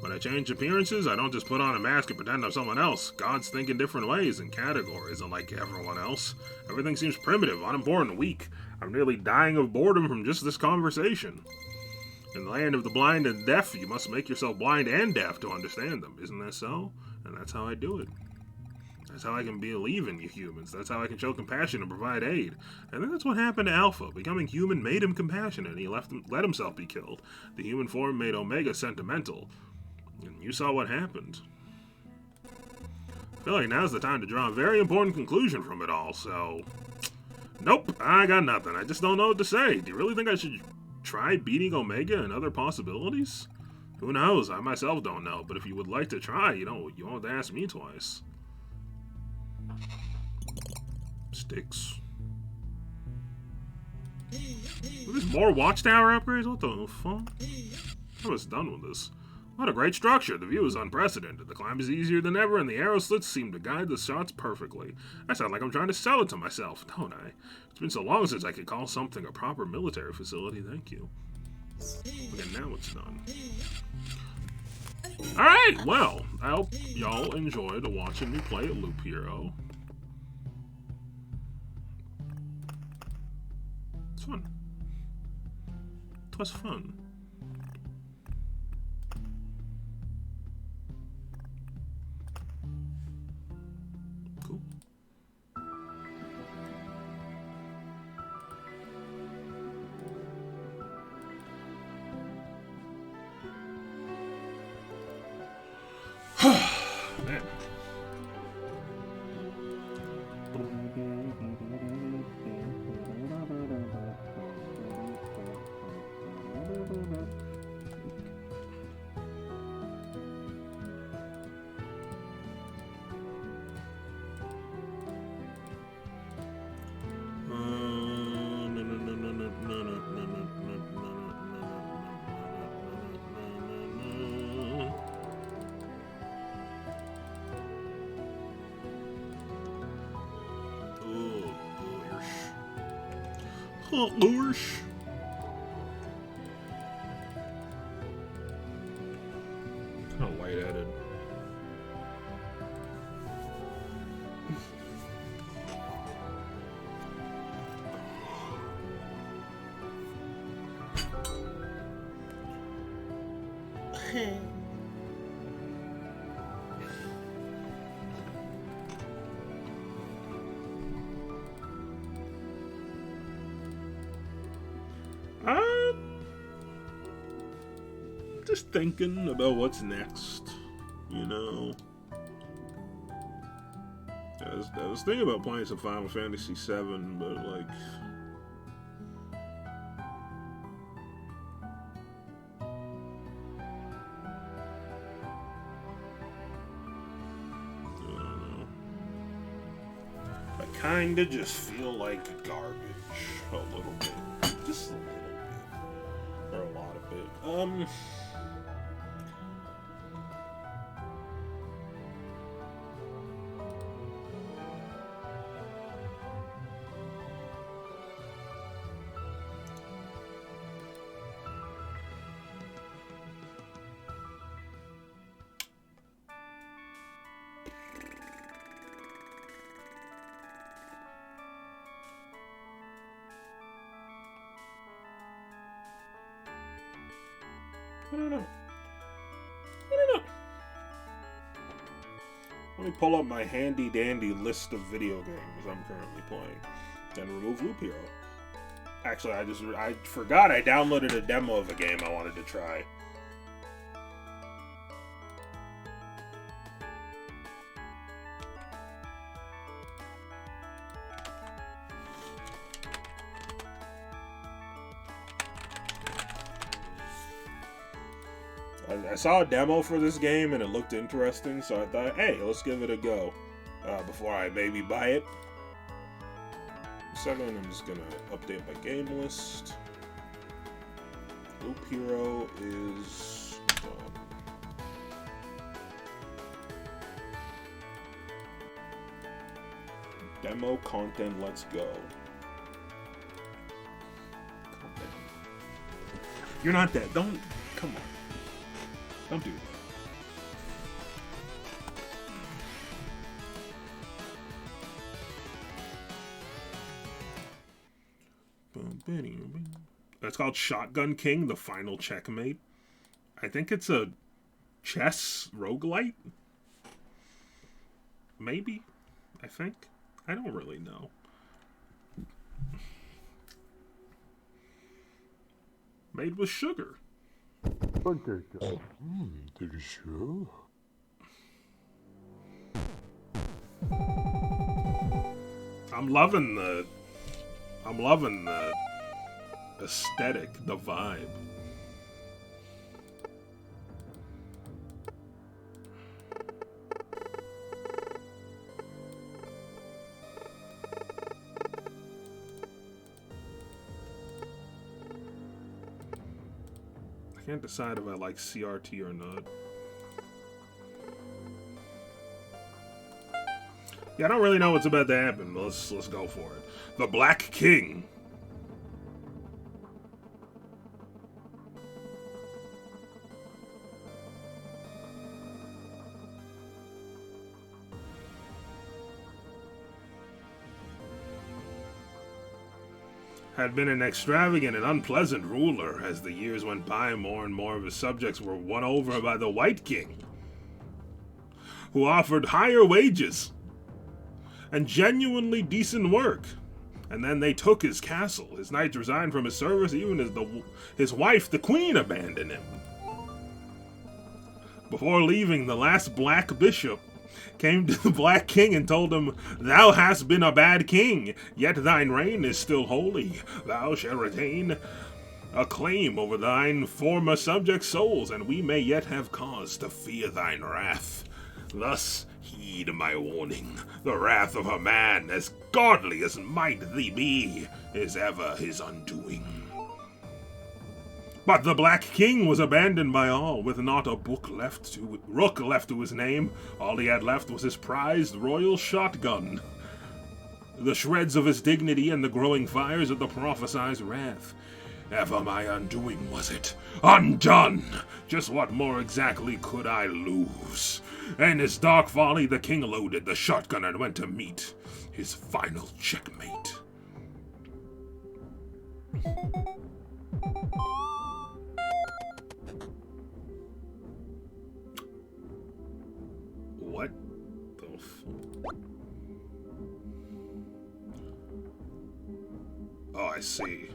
When I change appearances, I don't just put on a mask and pretend I'm someone else. Gods think in different ways and categories, unlike everyone else. Everything seems primitive, unimportant, weak. I'm nearly dying of boredom from just this conversation. In the land of the blind and deaf, you must make yourself blind and deaf to understand them. Isn't that so? And that's how I do it. That's how I can believe in you humans. That's how I can show compassion and provide aid. I think that's what happened to Alpha. Becoming human made him compassionate, and he let himself be killed. The human form made Omega sentimental. And you saw what happened. I feel like now's the time to draw a very important conclusion from it all, so... Nope, I got nothing. I just don't know what to say. Do you really think I should try beating Omega and other possibilities? Who knows? I myself don't know, but if you would like to try, you won't have to ask me twice. Sticks. There's more watchtower upgrades? What the fuck? I was done with this. What a great structure. The view is unprecedented. The climb is easier than ever, and the arrow slits seem to guide the shots perfectly. I sound like I'm trying to sell it to myself, don't I? It's been so long since I could call something a proper military facility. Thank you. Okay, now it's done. Alright, well, I hope y'all enjoyed watching me play Loop Hero. It's fun. It was fun. Cool. Man. Oh, gosh. Kind of lightheaded. Just thinking about what's next, you know. I was thinking about playing some Final Fantasy VII, but like, I don't know. I kinda just feel like garbage a little bit, just a little bit, or a lot of it. I don't know. Let me pull up my handy-dandy list of video games I'm currently playing. Then remove Loop Hero. Actually, I forgot I downloaded a demo of a game I wanted to try. I saw a demo for this game and it looked interesting, so I thought, hey, let's give it a go before I maybe buy it. Second, I'm just gonna update my game list. Loop Hero is done. Demo content, let's go. You're not dead. Don't. Come on. Don't do that. It's called Shotgun King, the final checkmate. I think it's a chess roguelite? Maybe? I think? I don't really know. Made with sugar. I'm loving the aesthetic, the vibe. I can't decide if I like CRT or not. Yeah, I don't really know what's about to happen. Let's go for it. The Black King. Had been an extravagant and unpleasant ruler. As the years went by, more and more of his subjects were won over by the White King, who offered higher wages and genuinely decent work. And then they took his castle. His knights resigned from his service, even as his wife, the queen, abandoned him. Before leaving, the last black bishop came to the Black King and told him, "Thou hast been a bad king, yet thine reign is still holy. Thou shalt retain a claim over thine former subjects' souls, and we may yet have cause to fear thine wrath. Thus heed my warning. The wrath of a man, as godly as might thee be, is ever his undoing." But the Black King was abandoned by all, with not a rook left to his name. All he had left was his prized royal shotgun, the shreds of his dignity, and the growing fires of the prophesied wrath. Ever my undoing was it? Undone! Just what more exactly could I lose? In his dark folly, the king loaded the shotgun and went to meet his final checkmate. What the Oh, I see.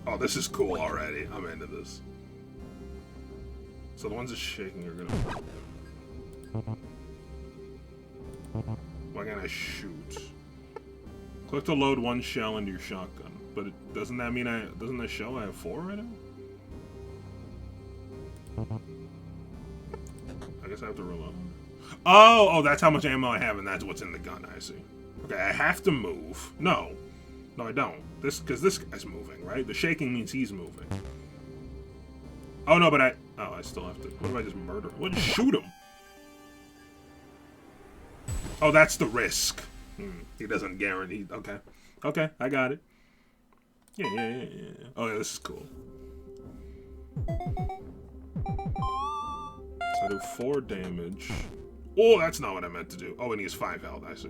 Oh, this is cool already. I'm into this. So the ones that's shaking are gonna... Why can't I shoot? Click to load one shell into your shotgun. But doesn't that mean doesn't that show I have 4 right now? I guess I have to reload. Oh, that's how much ammo I have, and that's what's in the gun. I see. Okay, I have to move. No, I don't. Because this guy's moving, right? The shaking means he's moving. Oh no, but I still have to. What if I just murder? What? Just shoot him. Oh, that's the risk. He doesn't guarantee. Okay, I got it. Yeah. Oh yeah, this is cool. So I do 4 damage. Oh, that's not what I meant to do. Oh, and he has 5 health, I see.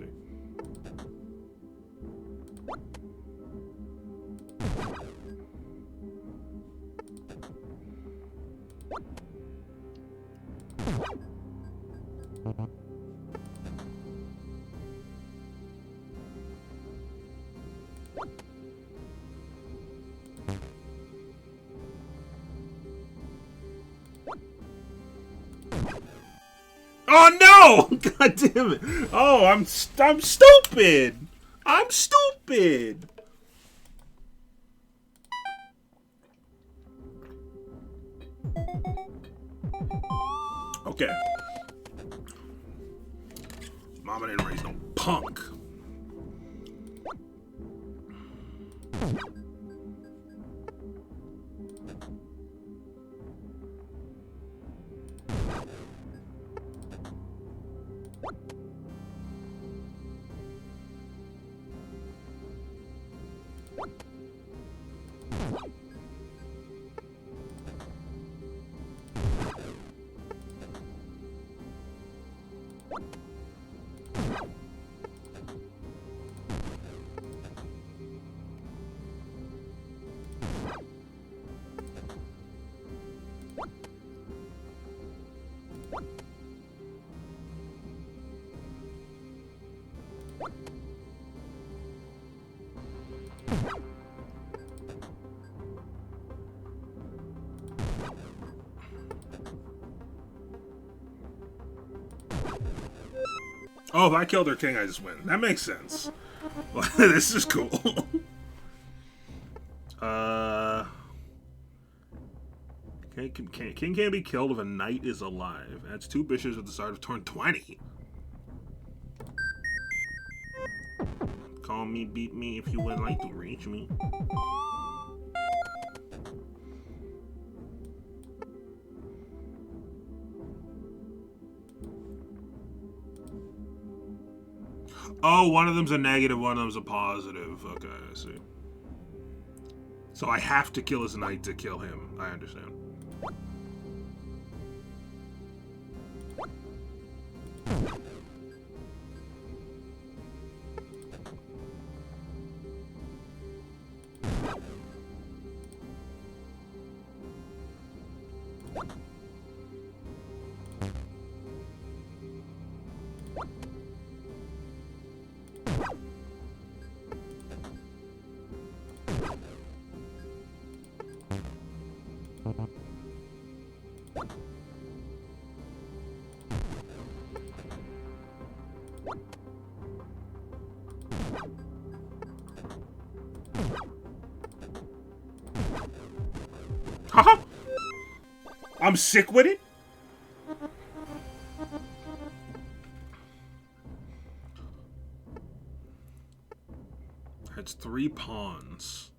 Oh no! God damn it! Oh, I'm stupid. I'm stupid. Okay. Mama didn't raise no punk. Oh, if I kill their king, I just win. That makes sense. This is cool. King can't be killed if a knight is alive. That's 2 bishops at the start of turn 20. Call me, beat me if you would like to reach me. Oh, one of them's a negative, one of them's a positive. Okay, I see. So I have to kill his knight to kill him. I understand. Haha! I'm sick with it. That's 3 pawns.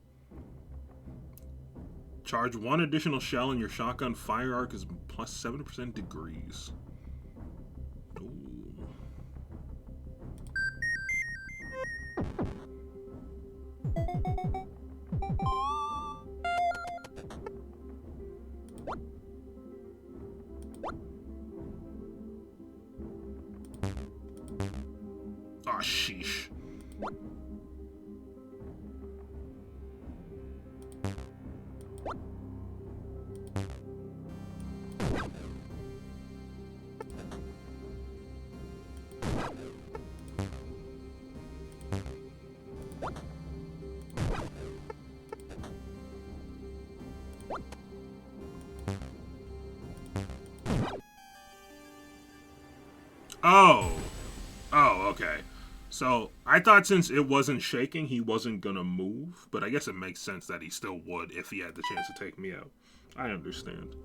Charge 1 additional shell and your shotgun fire arc is plus 7% degrees. Ooh. Oh, sheesh. Oh. Oh, okay. So, I thought since it wasn't shaking, he wasn't gonna move, but I guess it makes sense that he still would if he had the chance to take me out. I understand.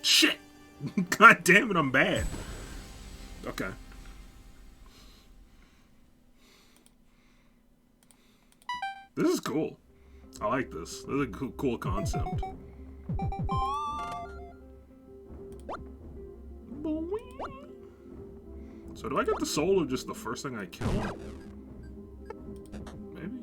Shit! God damn it, I'm bad. Okay. This is cool. I like this. This is a cool concept. So do I get the soul of just the first thing I kill? Maybe?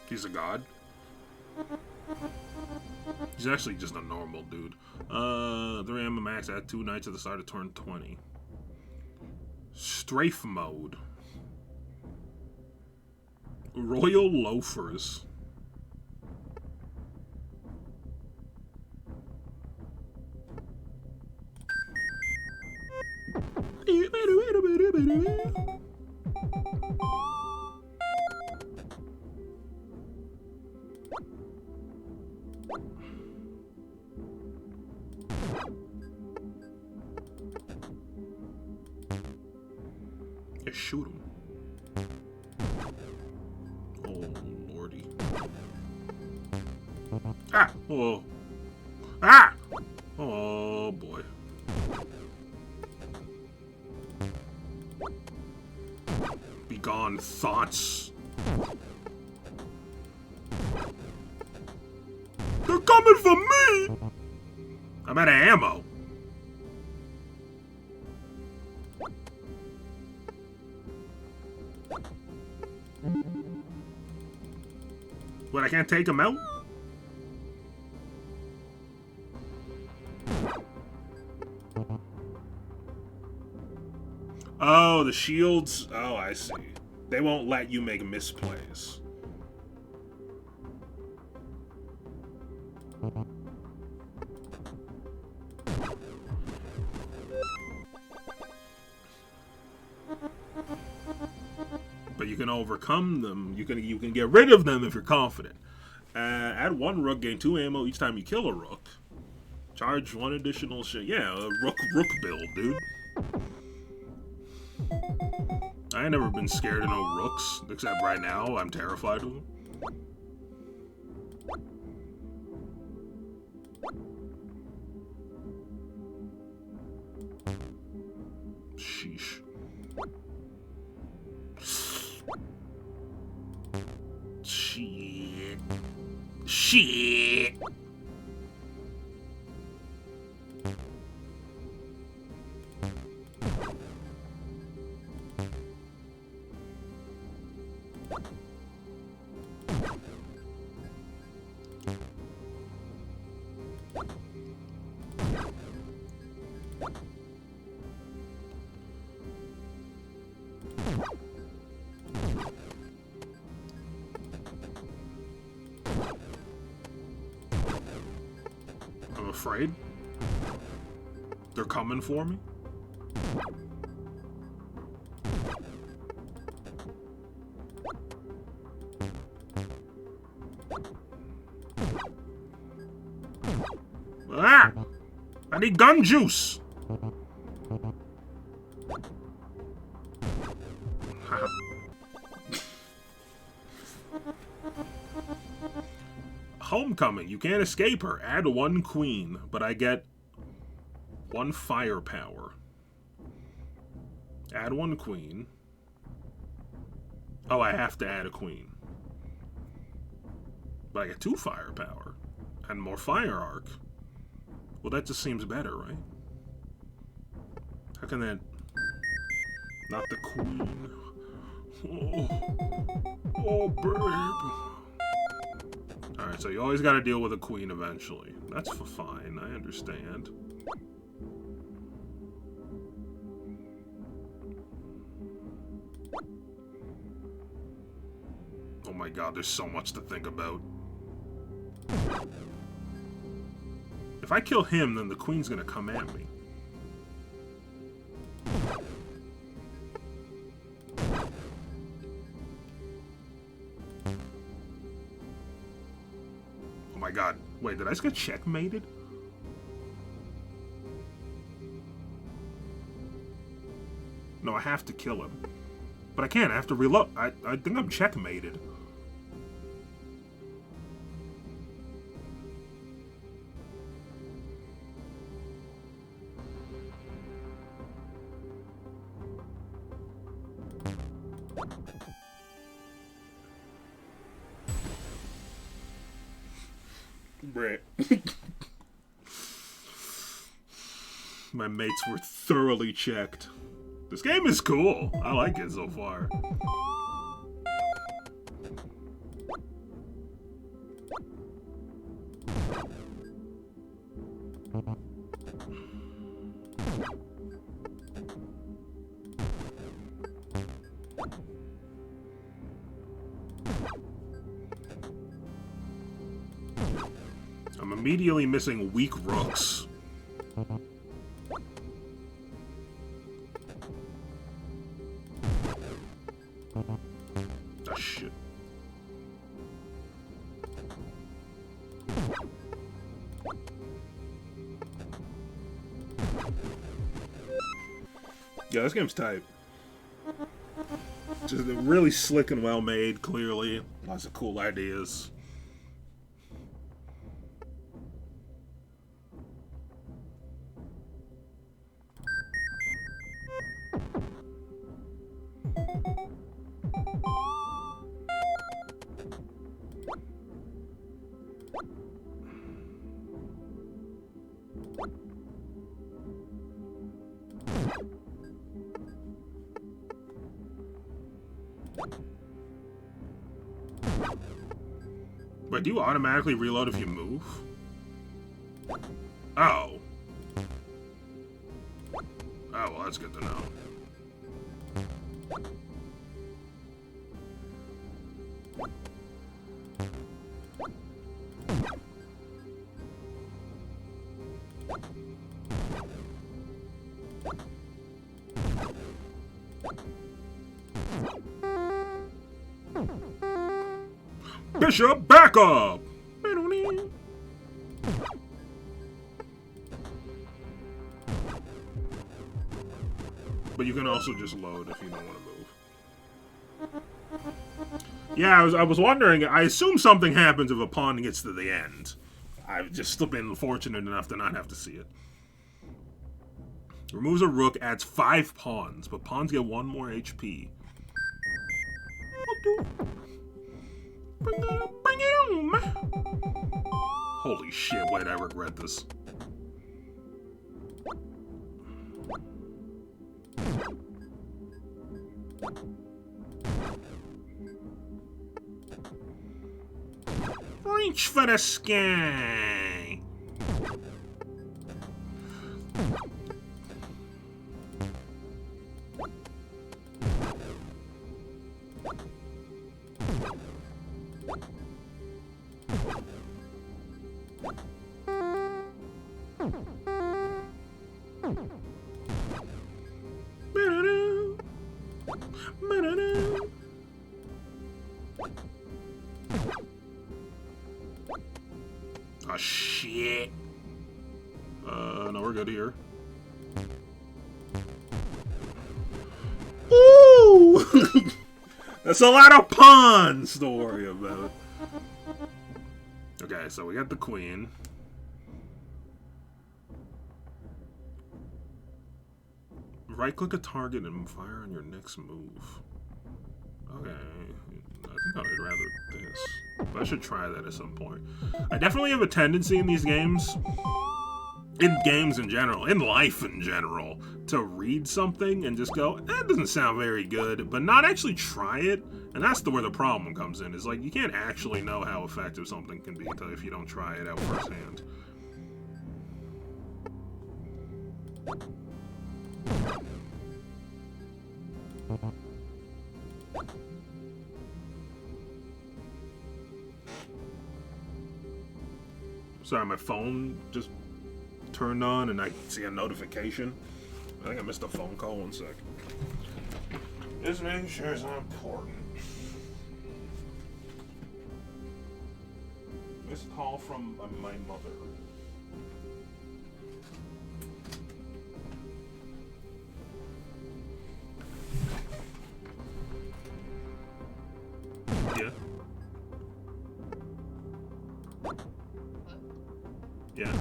He's a god. He's actually just a normal dude. 3 ammo max at 2 knights at the start of turn 20. Strafe mode. Royal loafers. Just shoot him. Oh, lordy. Ah! Oh. Ah! Oh, boy. Begone, thoughts. They're coming for me! I'm out of ammo. What, I can't take them out? Oh, the shields. Oh, I see. They won't let you make misplays. But you can overcome them. You can get rid of them if you're confident. Add 1 rook, gain 2 ammo each time you kill a rook. Charge 1 additional shit. Yeah, a rook build, dude. I ain't never been scared of no rooks, except right now I'm terrified of them. Sheesh. Shit. Shit. I'm afraid. They're coming for me. Ah! I need gun juice! Homecoming. You can't escape her. Add 1 queen, but I get 1 firepower. Add 1 queen. Oh, I have to add a queen. But I get 2 firepower. And more fire arc. Well, that just seems better, right? How can that... Not the queen. Oh, babe. Alright, so you always gotta deal with a queen eventually. That's fine, I understand. Oh my god, there's so much to think about. If I kill him, then the queen's gonna come at me. Oh my god. Wait, did I just get checkmated? No, I have to kill him. But I can't, I have to reload. I think I'm checkmated. Right. My mates were thoroughly checked. This game is cool. I like it so far. I'm immediately missing weak rooks. Ah, shit. Yeah, this game's tight. Just really slick and well made, clearly. Lots of cool ideas. Wait, do you automatically reload if you move? Oh. Oh, well, that's good to know. Bishop, back up! But you can also just load if you don't want to move. Yeah, I was wondering. I assume something happens if a pawn gets to the end. I've just been fortunate enough to not have to see it. Removes a rook, adds 5 pawns, but pawns get 1 more HP. Bring it on! Holy shit, wait, I regret this. Reach for the sky! Oh, shit. No, we're good here. Ooh! That's a lot of pawns to worry about. Okay, so we got the queen. Right-click a target and fire on your next move. Okay. I think I'd rather this. But I should try that at some point. I definitely have a tendency in these games, in games in general, in life in general, to read something and just go, that doesn't sound very good, but not actually try it. And that's where the problem comes in. Is like, you can't actually know how effective something can be if you don't try it out firsthand. Sorry, my phone just turned on and I see a notification. I think I missed a phone call. 1 sec. Just making sure it's not important. Missed call from my mother. Yeah. Yeah.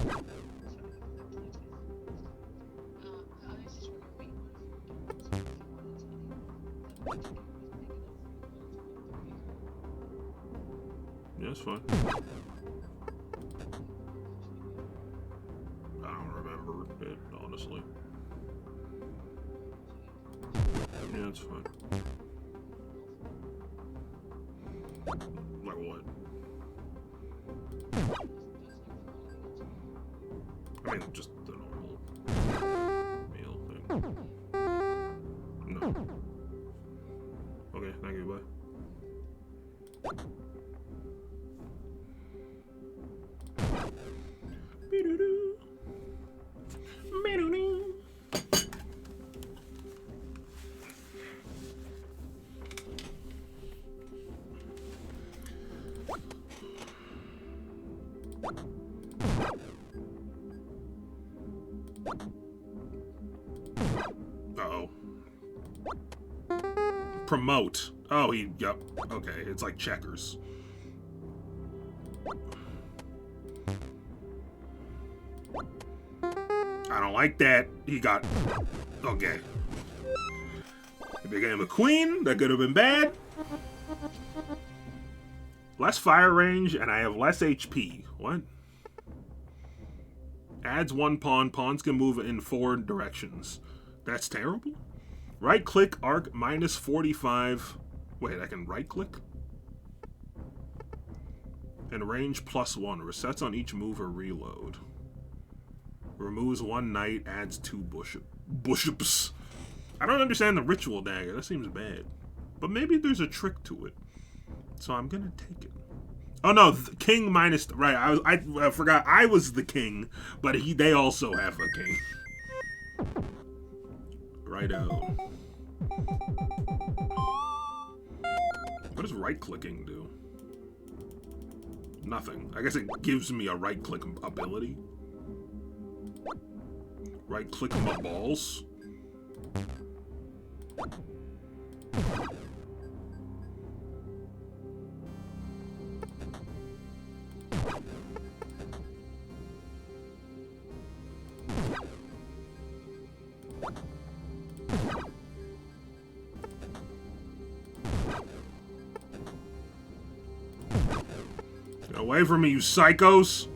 Yeah, it's fine. I don't remember it, honestly. Yeah, it's fine. Like what? I mean, just the normal meal thing. No. Okay, thank you, bye. promote. Oh, yep. Okay, it's like checkers. I don't like that. He got... Okay. He became a queen. That could have been bad. Less fire range, and I have less HP. What? Adds 1 pawn. Pawns can move in 4 directions. That's terrible. Right click, arc, minus 45. Wait, I can right click? And range +1. Resets on each move or reload. Removes 1 knight, adds 2 bishops. I don't understand the ritual dagger. That seems bad. But maybe there's a trick to it. So I'm gonna take it. Oh no, king minus... Right, I forgot I was the king, but they also have a king. Righto. What does right-clicking do? Nothing. I guess it gives me a right-click ability. Right-click my balls. Get away from me, you psychos!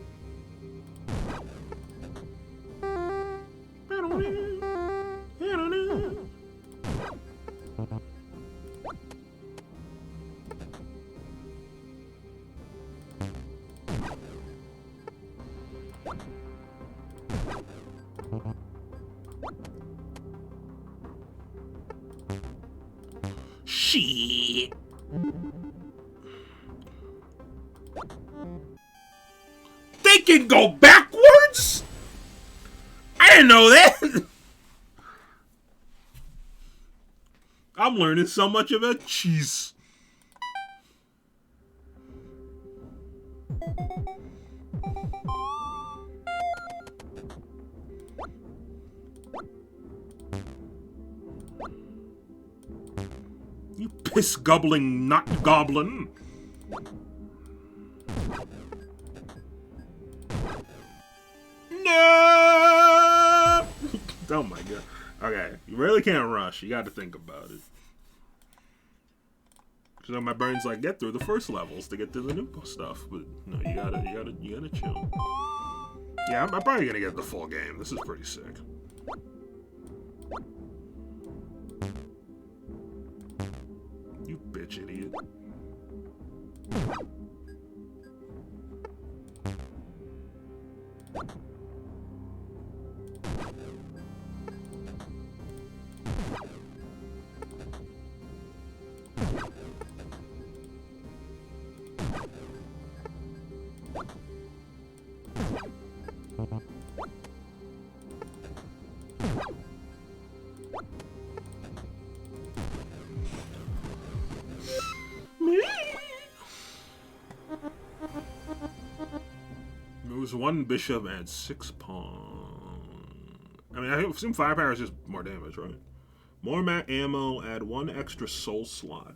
Shit. They can go backwards? I didn't know that. I'm learning so much about cheese. You piss-gobbling nut goblin. No! Oh my god. Okay, you really can't rush. You got to think about it. So my brain's like, get through the first levels to get to the new stuff, but no, you gotta chill. Yeah, I'm probably gonna get the full game. This is pretty sick. You bitch idiot. Moves 1 bishop and 6 pawn. I mean, I assume firepower is just more damage, right? More ammo, add 1 extra soul slot.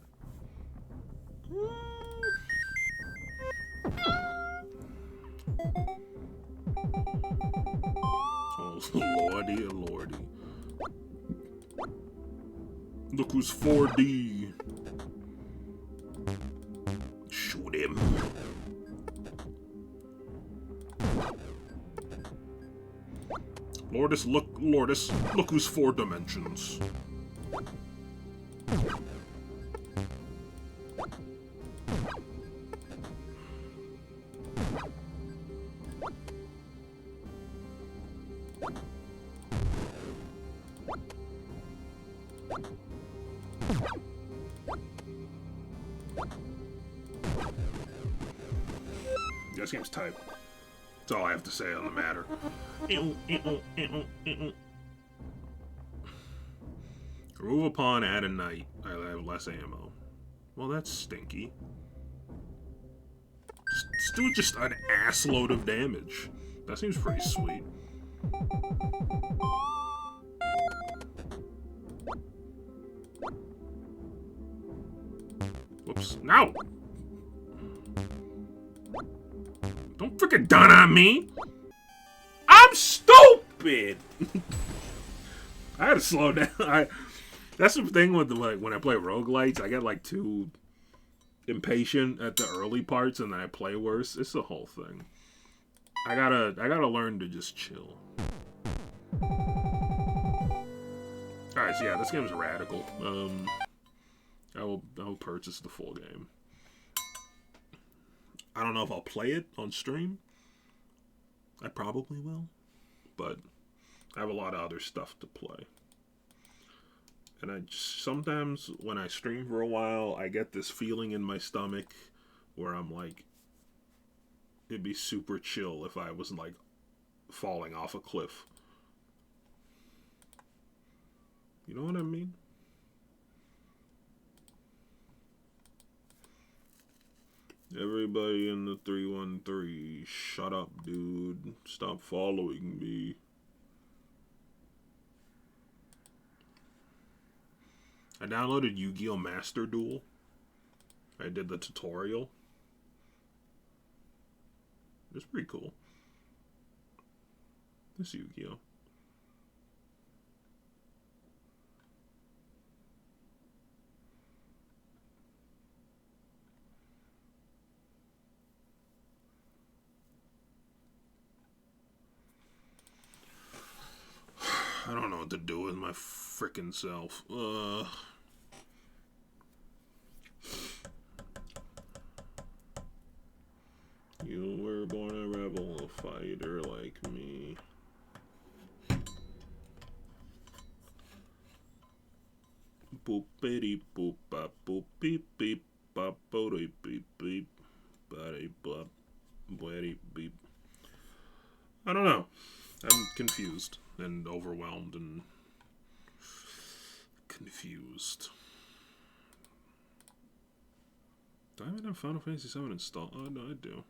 Oh, lordy, lordy. Look who's 4D. Shoot him. Lourdes, look who's 4 dimensions. This game's tight. That's all I have to say on the matter. Remove a pawn, add a knight. I have less ammo. Well, that's stinky. Let's do just an assload of damage. That seems pretty sweet. Whoops. No! Don't freaking dun on me! I'm stupid! I had to slow down. That's the thing with when I play roguelites, I get like too impatient at the early parts and then I play worse. It's the whole thing. I gotta learn to just chill. Alright, so yeah, this game's radical. I will purchase the full game. I don't know if I'll play it on stream. I probably will. But I have a lot of other stuff to play. And I just, sometimes when I stream for a while, I get this feeling in my stomach where I'm like, it'd be super chill if I wasn't like falling off a cliff. You know what I mean? Everybody in the 313, shut up, dude. Stop following me. I downloaded Yu-Gi-Oh! Master Duel. I did the tutorial. It's pretty cool. This Yu-Gi-Oh! I don't know what to do with my frickin' self. You were born a rebel, a fighter like me. Boop bitty boop bop boop beep beep bop boop beep beep body bop boop beep. I don't know. I'm confused and overwhelmed and confused. Do I even have Final Fantasy VII installed? Oh, no, I do.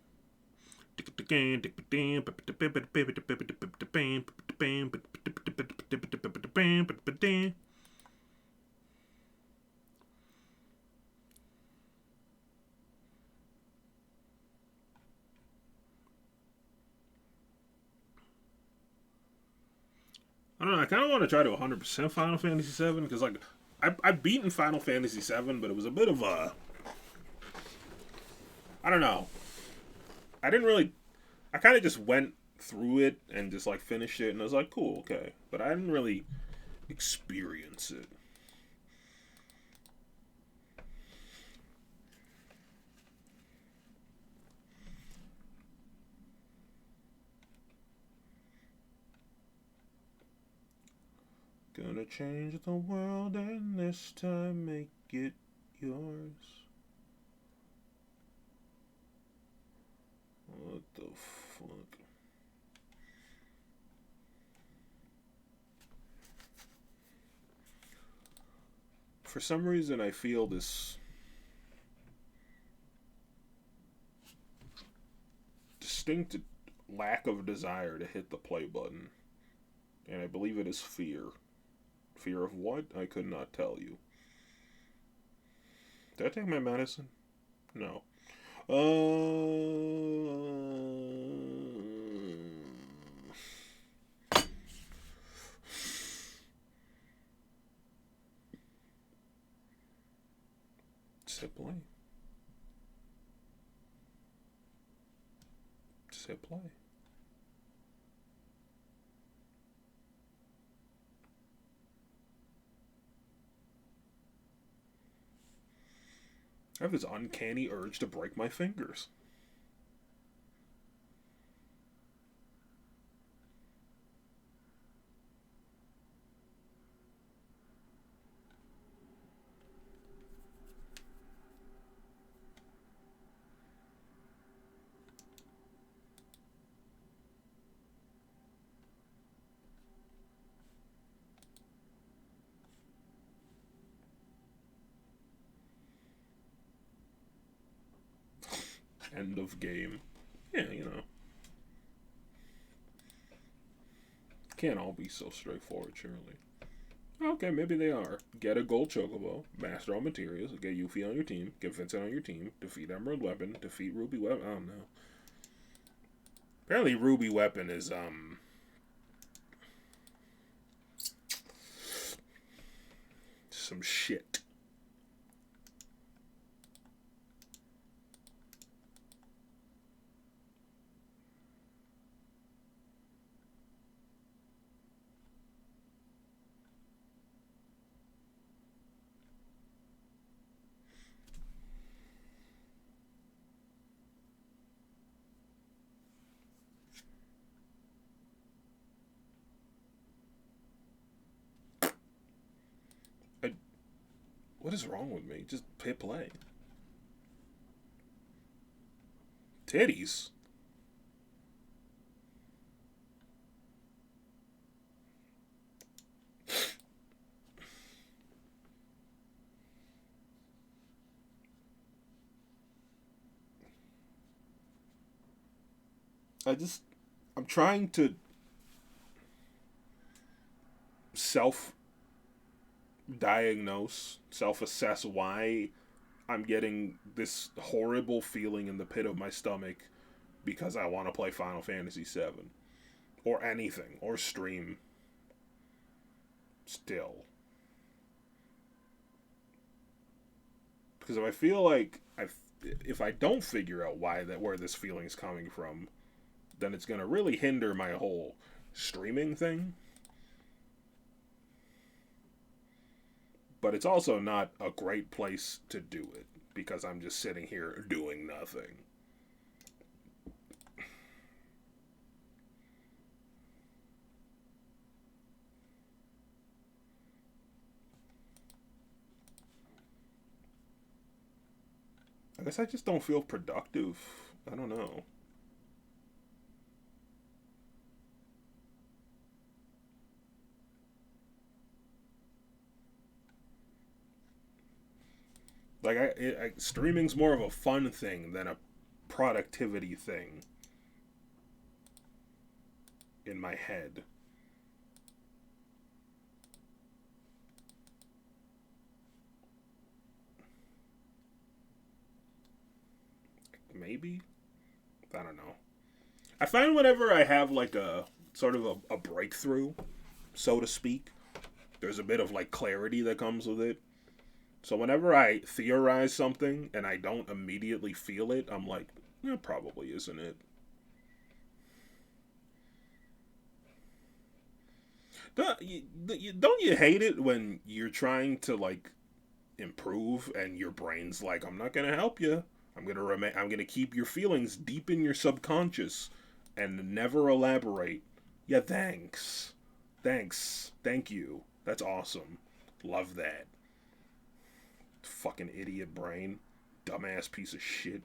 I don't know. I kind of want to try to 100% Final Fantasy VII because, like, I've beaten Final Fantasy VII, but it was a bit of a. I don't know. I didn't really. I kind of just went through it and just, like, finished it, and I was like, cool, okay. But I didn't really experience it. Gonna change the world and this time make it yours. What the fuck? For some reason I feel this distinct lack of desire to hit the play button. And I believe it is fear. Fear of what? I could not tell you. Did I take my medicine? No. Just hit play. Just hit play. I have this uncanny urge to break my fingers. End of game. Yeah, you know. Can't all be so straightforward, surely. Okay, maybe they are. Get a gold chocobo, master all materials, get Yuffie on your team, get Vincent on your team, defeat Emerald Weapon, defeat Ruby Weapon. I don't know. Apparently Ruby Weapon is, some shit. What is wrong with me? Just hit play. Titties? I'm trying to self-diagnose, self-assess why I'm getting this horrible feeling in the pit of my stomach because I want to play Final Fantasy VII. Or anything. Or stream. Still. Because if I feel like if I don't figure out where this feeling is coming from, then it's going to really hinder my whole streaming thing. But it's also not a great place to do it, because I'm just sitting here doing nothing. I guess I just don't feel productive. I don't know. Like, streaming's more of a fun thing than a productivity thing in my head. Maybe? I don't know. I find whenever I have like a sort of a breakthrough, so to speak, there's a bit of like clarity that comes with it. So whenever I theorize something and I don't immediately feel it, I'm like, it probably isn't it. Don't you hate it when you're trying to like improve and your brain's like, I'm not gonna help you. I'm gonna keep your feelings deep in your subconscious and never elaborate. Yeah, thanks. Thank you. That's awesome. Love that. Fucking idiot brain. Dumbass piece of shit.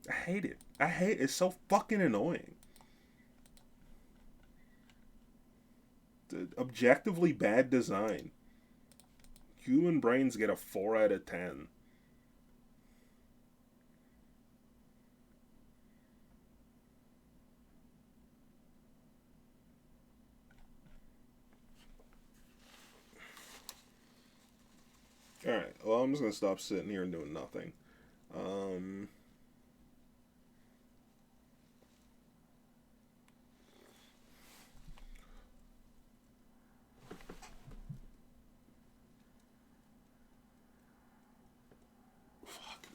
I hate it. It's so fucking annoying. The objectively bad design. Human brains get a 4 out of 10. Alright, well, I'm just gonna stop sitting here and doing nothing. Fuck,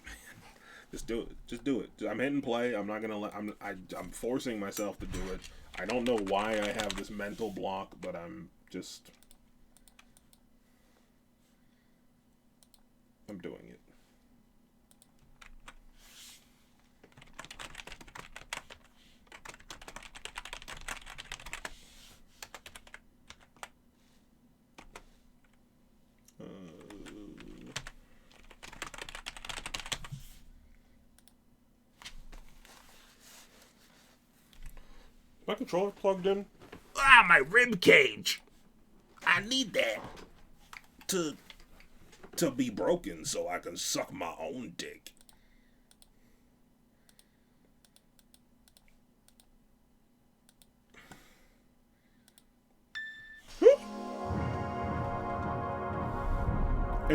man. Just do it. Just do it. I'm hitting play. I'm not gonna I'm forcing myself to do it. I don't know why I have this mental block, but I'm doing it. My controller plugged in? Ah, my rib cage. I need that to be broken so I can suck my own dick.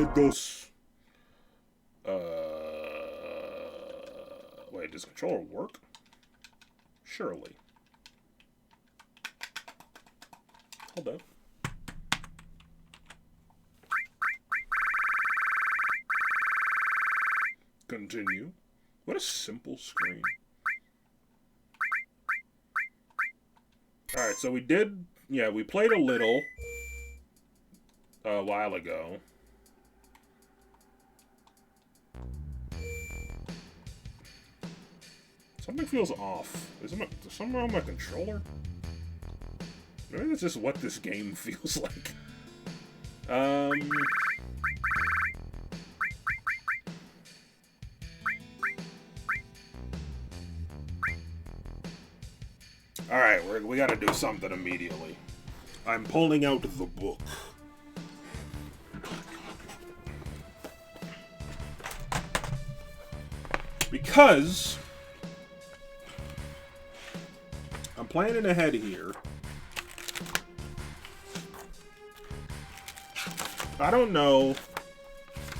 dos. Wait, does controller work? Surely. Hold up. Continue. What a simple screen. Alright, so we played a little a while ago. Something feels off. Is there something wrong with my controller? Maybe that's just what this game feels like. Alright, we gotta do something immediately. I'm pulling out the book. Because I'm planning ahead here. I don't know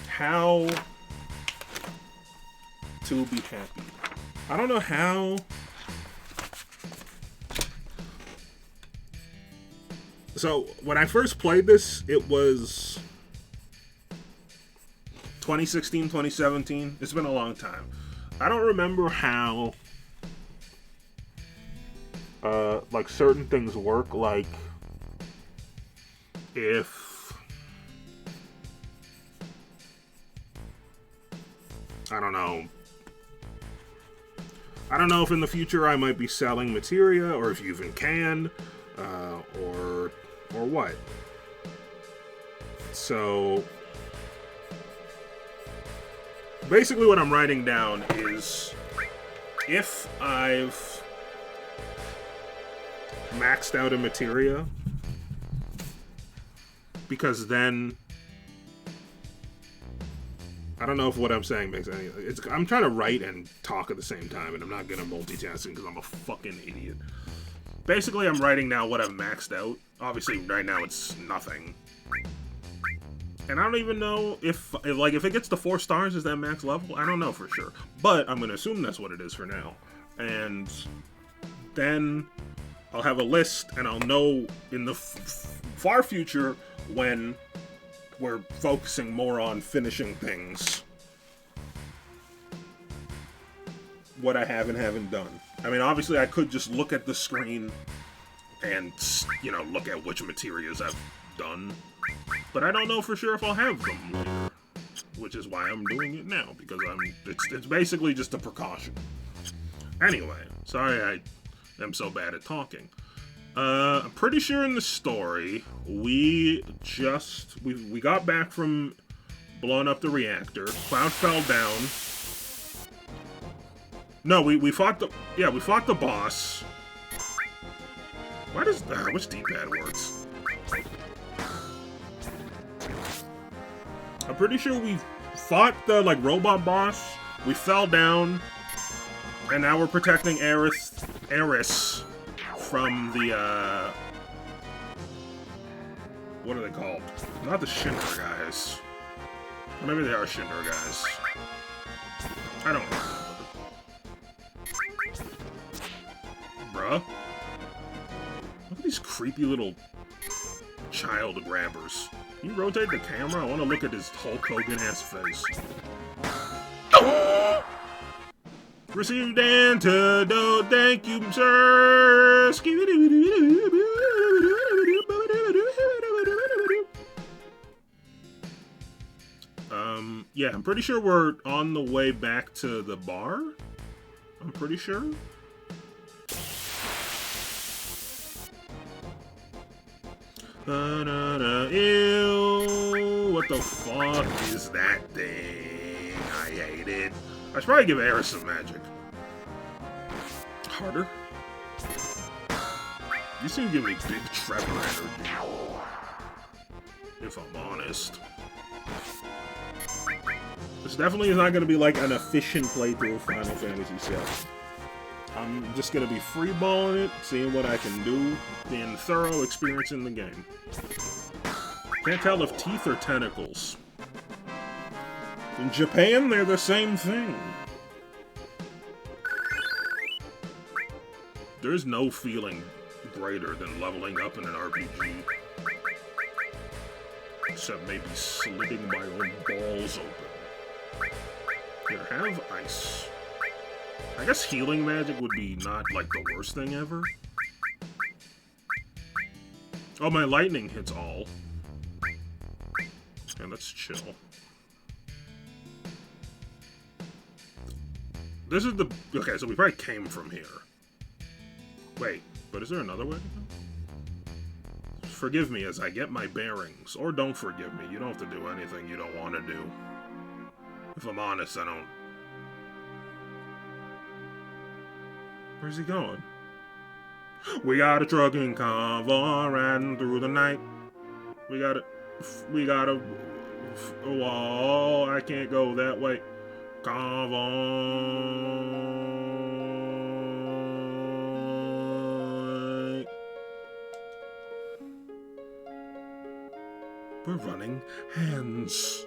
how to be happy. I don't know how. So, when I first played this, it was 2016, 2017. It's been a long time. I don't remember how, like, certain things work. Like, if, I don't know if in the future I might be selling materia, or if you even can, or what. So basically what I'm writing down is if I've maxed out a materia, because then I don't know if what I'm saying makes any. I'm trying to write and talk at the same time, and I'm not good at multitasking because I'm a fucking idiot. Basically, I'm writing down what I've maxed out. Obviously, right now it's nothing. And I don't even know if it gets to 4 stars, is that max level? I don't know for sure. But I'm going to assume that's what it is for now. And then I'll have a list, and I'll know in the far future when we're focusing more on finishing things what I have and haven't done. I mean, obviously, I could just look at the screen and, look at which materials I've done. But I don't know for sure if I'll have them later. Which is why I'm doing it now, because it's basically just a precaution. Anyway, sorry I am so bad at talking. I'm pretty sure in the story, we got back from blowing up the reactor. Cloud fell down. No, we fought the boss. Which D-pad works? I'm pretty sure we fought the, robot boss. We fell down. And now we're protecting Eris from the, what are they called? Not the Shinra guys. Maybe they are Shinra guys. I don't know. Bruh. Look at these creepy little child grabbers. Can you rotate the camera? I want to look at his Hulk Hogan-ass face. Received antidote, thank you, sir. Yeah, I'm pretty sure we're on the way back to the bar. I'm pretty sure. Ew, what the fuck is that thing? I hate it. I should probably give Eris some magic. Harder. You seem to give me big Trevor energy. If I'm honest. This definitely is not going to be like an efficient playthrough of Final Fantasy VII. I'm just going to be freeballing it, seeing what I can do, being thorough, experiencing the game. Can't tell if teeth or tentacles. In Japan, they're the same thing. There's no feeling greater than leveling up in an RPG. Except maybe slitting my own balls open. Here, have ice. I guess healing magic would be not, like, the worst thing ever. Oh, my lightning hits all. And let's chill. This is the... Okay, so we probably came from here. Wait, but is there another way? Forgive me as I get my bearings. Or don't forgive me. You don't have to do anything you don't want to do. If I'm honest, I don't... Where's he going? We got a trucking convoy riding through the night. We got a wall. I can't go that way. Convoy. We're running hands.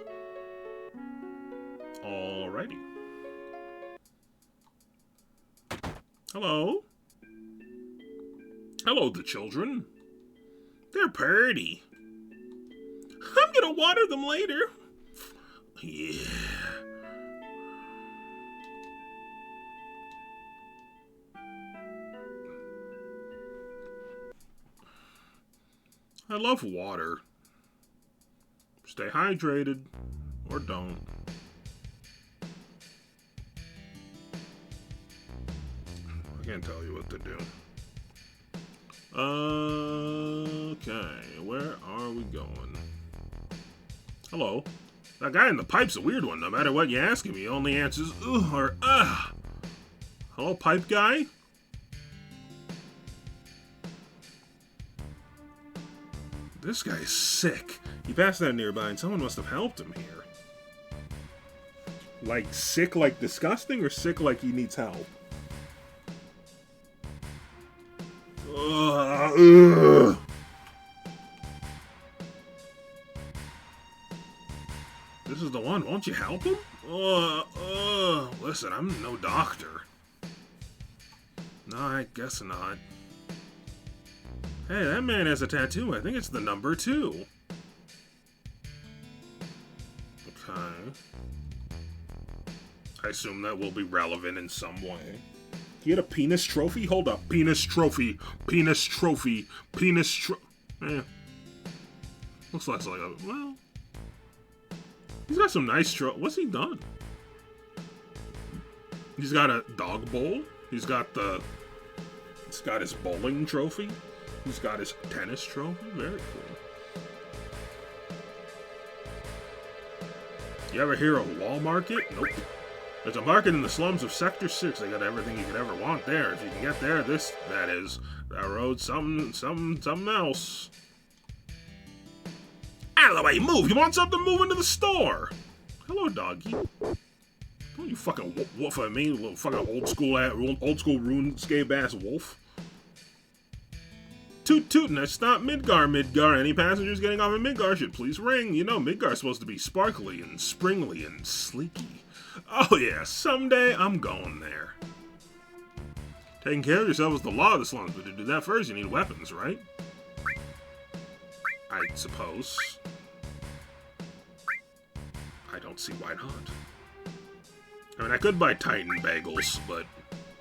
Alrighty. Hello. Hello, the children. They're pretty. I'm gonna water them later. Yeah. I love water. Stay hydrated, or don't. I can't tell you what to do. Okay, where are we going? Hello. That guy in the pipe's a weird one. No matter what you ask him, he only answers ugh or ah. Hello, pipe guy? This guy's sick. He passed out nearby and someone must have helped him here. Like sick like disgusting or sick like he needs help? Ugh. This is the one. Won't you help him? Listen, I'm no doctor. No, I guess not. Hey, that man has a tattoo. I think it's the number 2. Okay. I assume that will be relevant in some way. He had a penis trophy? Hold up. Penis trophy. Penis trophy. Penis trophy. Looks less like a... Well... He's got some nice What's he done? He's got a dog bowl. He's got his bowling trophy. He's got his tennis trophy. Very cool. You ever hear of Wall Market? Nope. There's a market in the slums of Sector 6. They got everything you could ever want there. If you can get there, that road, something else. Out of the way, move! You want something? Move into the store! Hello, doggy. Don't you fucking wolf at me, little fucking old school RuneScape ass wolf. Toot toot, and I stop Midgar. Any passengers getting off at Midgar should please ring. You know, Midgar's supposed to be sparkly and springly and sleeky. Oh yeah, someday I'm going there. Taking care of yourself is the law of the slums, but to do that first you need weapons, right? I suppose. I don't see why not. I mean, I could buy Titan bagels, but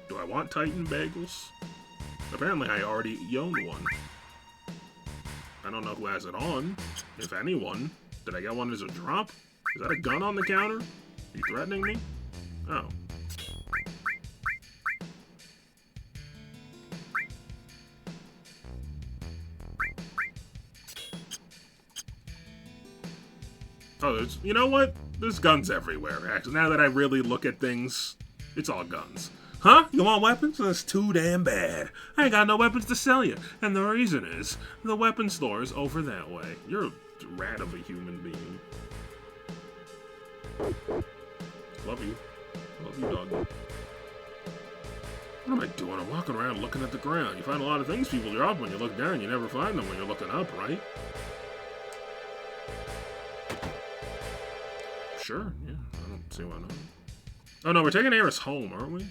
do I want Titan bagels? Apparently I already own one. I don't know who has it on, if anyone. Did I get one as a drop? Is that a gun on the counter? Are you threatening me? Oh. Oh, you know what? There's guns everywhere, actually. Now that I really look at things, it's all guns. Huh? You want weapons? That's too damn bad. I ain't got no weapons to sell you. And the reason is, the weapon store is over that way. You're a rat of a human being. Love you. Love you, dog. What am I doing? I'm walking around looking at the ground. You find a lot of things people drop when you look down. You never find them when you're looking up, right? Sure, yeah. See why not? Oh no, we're taking Eris home, aren't we?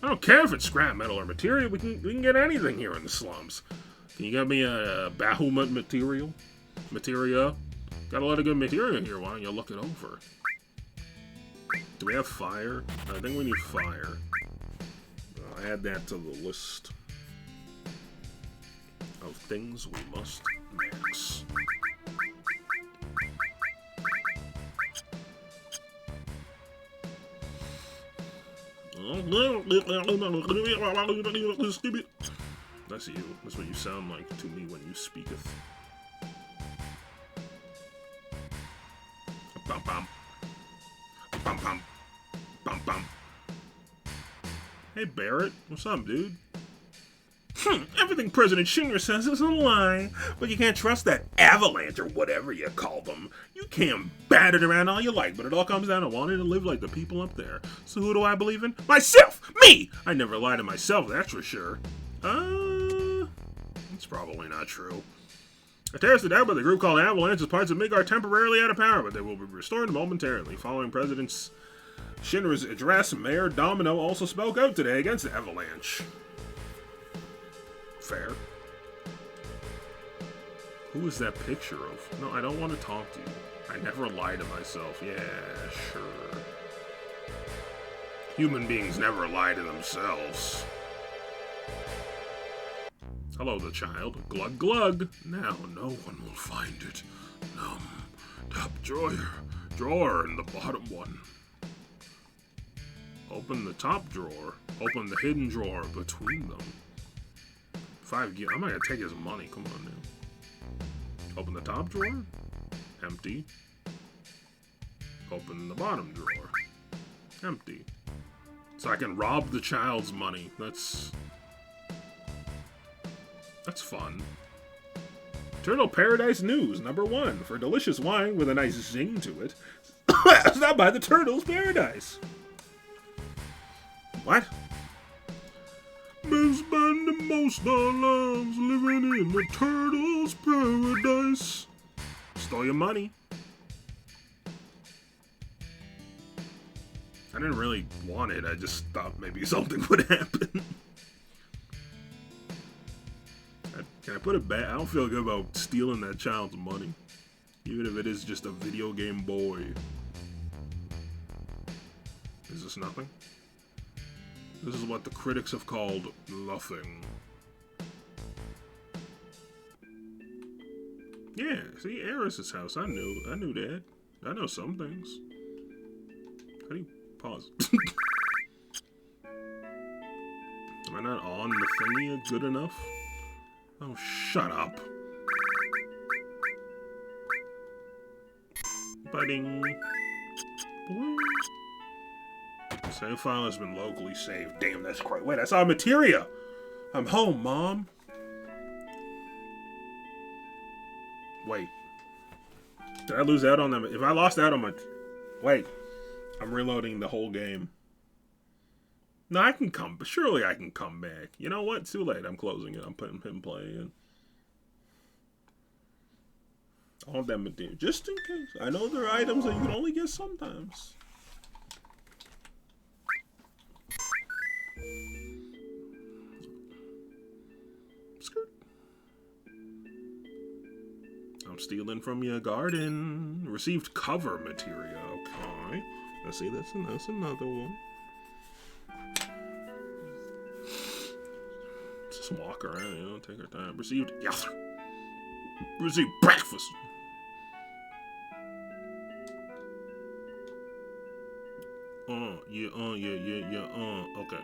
I don't care if it's scrap metal or material. We can get anything here in the slums. Can you get me a Bahamut material? Got a lot of good material here. Why don't you look it over? Do we have fire? I think we need fire. I'll add that to the list of things we must mix. That's you. That's what you sound like to me when you speaketh. Bum bum. Bum bum. Bum bum. Hey Barrett, what's up, dude? Everything President Shinra says is a lie, but you can't trust that avalanche or whatever you call them. You can bat it around all you like, but it all comes down to wanting to live like the people up there. So who do I believe in? Myself! Me! I never lie to myself, that's for sure. It's probably not true. A terrorist attack by the group called Avalanche is parts of Mig are temporarily out of power, but they will be restored momentarily. Following President Shinra's address, Mayor Domino also spoke out today against the Avalanche. Fair. Who is that picture of? No, I don't want to talk to you. I never lie to myself. Yeah, sure. Human beings never lie to themselves. Hello, the child. Glug glug. Now no one will find it. Top drawer and the bottom one. Open the top drawer. Open the hidden drawer between them. 5 I'm not gonna take his money. Come on now. Open the top drawer. Empty. Open the bottom drawer. Empty. So I can rob the child's money. That's fun. Turtle Paradise News, #1. For delicious wine with a nice zing to it, stop by the Turtle's Paradise. What? Men spend the most of their lives living in the Turtle's Paradise. Stole your money. I didn't really want it, I just thought maybe something would happen. Can I put it back? I don't feel good about stealing that child's money. Even if it is just a video game boy. Is this nothing? This is what the critics have called nothing. Yeah, see, Eris's house. I knew that. I know some things. How do you pause? Am I not on the thingy good enough? Oh, shut up. Biting. Boing. Save file has been locally saved. Damn, that's quite. Wait, I saw materia. I'm home, Mom. Wait. Did I lose out on them? If I lost out on my... Wait. I'm reloading the whole game. No, I can come... Surely I can come back. You know what? It's too late. I'm closing it. I'm putting him play in. All of that material. Just in case. I know there are items that you can only get sometimes. Skirt. I'm stealing from your garden. Received cover material. Okay. Let's see, that's another one. Just walk around, you know, take our time. Received breakfast. Okay.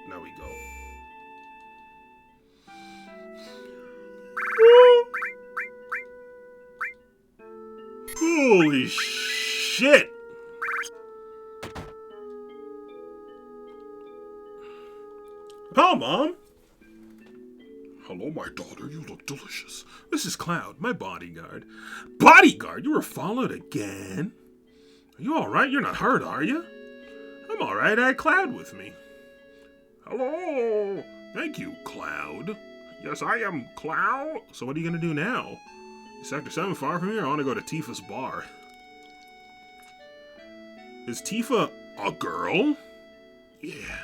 Now we go. Holy shit! Oh, Mom! Hello, my daughter. You look delicious. This is Cloud, my bodyguard. Bodyguard? You were followed again? Are you alright? You're not hurt, are you? I'm alright. I had Cloud with me. Hello! Thank you, Cloud. Yes, I am Cloud. So what are you going to do now? Is Sector 7 far from here? I want to go to Tifa's bar. Is Tifa a girl? Yeah.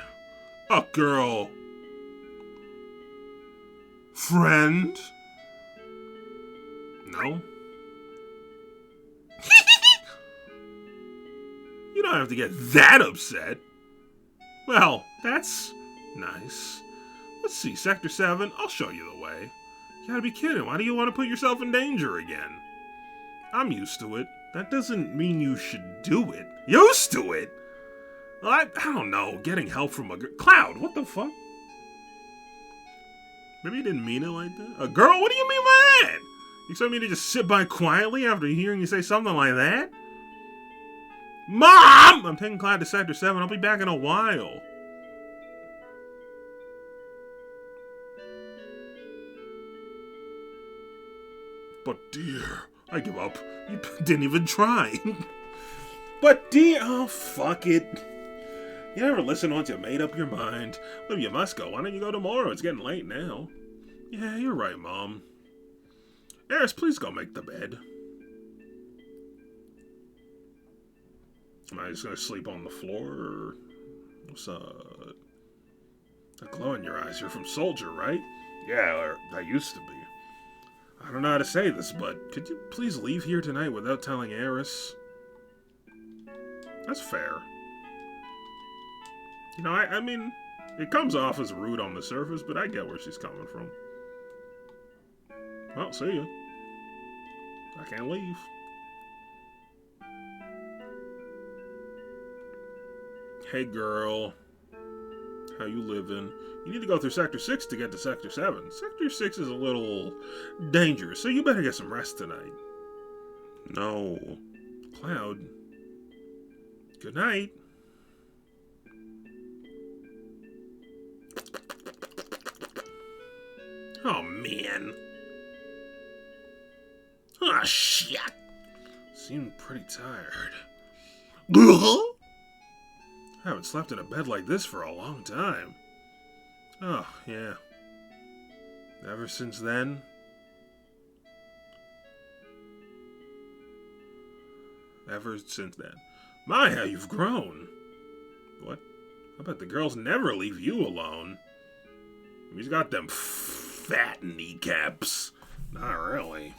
A girl. Friend? No? You don't have to get that upset. Well, that's nice. Let's see, Sector 7, I'll show you the way. You gotta be kidding, why do you want to put yourself in danger again? I'm used to it. That doesn't mean you should do it. Used to it? Well, I don't know, getting help from a girl. Cloud, what the fuck? Maybe you didn't mean it like that? A girl? What do you mean by that? You expect me to just sit by quietly after hearing you say something like that? Mom! I'm taking Cloud to Sector 7. I'll be back in a while. But dear, I give up. You didn't even try. But dear, oh fuck it. You never listen once you made up your mind. Well, if you must go, why don't you go tomorrow? It's getting late now. Yeah, you're right, Mom. Eris, please go make the bed. Am I just gonna sleep on the floor, or what's that glow in your eyes? You're from Soldier, right? Yeah, or I used to be. I don't know how to say this, but could you please leave here tonight without telling Eris? That's fair. You know, I mean, it comes off as rude on the surface, but I get where she's coming from. Well, see ya. I can't leave. Hey girl, how you living? You need to go through Sector 6 to get to Sector 7. Sector 6 is a little dangerous, so you better get some rest tonight. No. Cloud. Good night. Oh, man. Oh, shit. Seem pretty tired. I haven't slept in a bed like this for a long time. Oh, yeah. Ever since then? Ever since then. My, how you've grown. What? I bet the girls never leave you alone. He's got them fat kneecaps. Not really.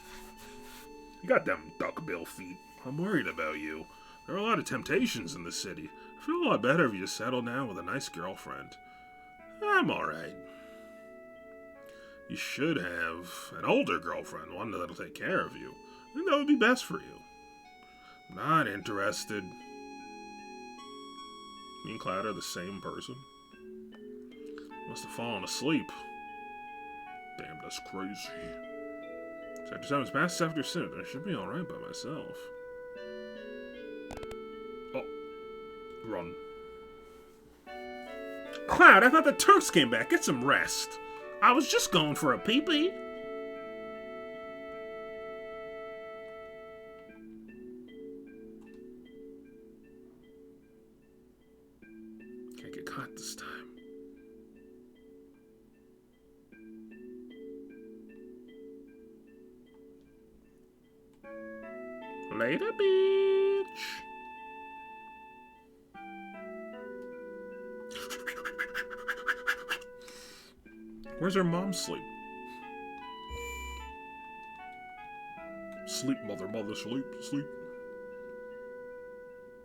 You got them duckbill feet. I'm worried about you. There are a lot of temptations in the city. I feel a lot better if you just settle down with a nice girlfriend. I'm alright. You should have an older girlfriend, one that'll take care of you. I think that would be best for you. Not interested. Me and Cloud are the same person. Must have fallen asleep. Damn, that's crazy. Sector 7's past Sector 6. I should be alright by myself. Oh. Run. Cloud, I thought the Turks came back. Get some rest. I was just going for a pee-pee. Can't get caught this time. Later, bitch. Where's her mom sleep? Sleep, mother, sleep, sleep.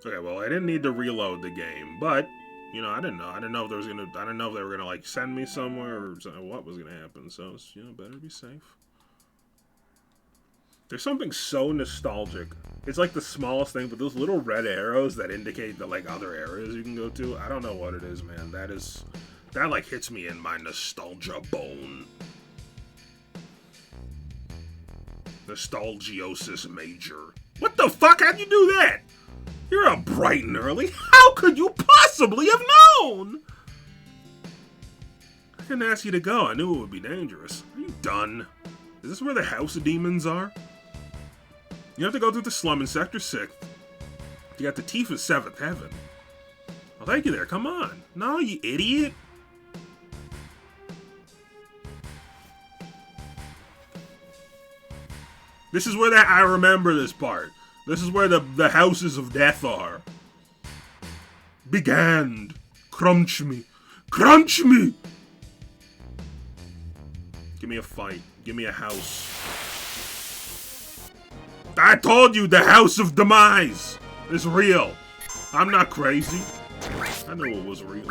Okay, well, I didn't need to reload the game, but you know, I didn't know. I didn't know if they were gonna like send me somewhere or what was gonna happen. So you know, better be safe. There's something so nostalgic. It's like the smallest thing, but those little red arrows that indicate the like other areas you can go to. I don't know what it is, man. That like hits me in my nostalgia bone. Nostalgiosis major. What the fuck? How'd you do that? You're up bright and early. How could you possibly have known? I didn't ask you to go. I knew it would be dangerous. Are you done? Is this where the House of Demons are? You have to go through the slum in Sector 6 to get to Tifa's 7th heaven. I'll take you there. Come on. No, you idiot. This is where I remember this part. This is where the houses of death are. began. Crunch me. Crunch me! Give me a fight. Give me a house. I told you the House of Demise is real. I'm not crazy. I knew it was real.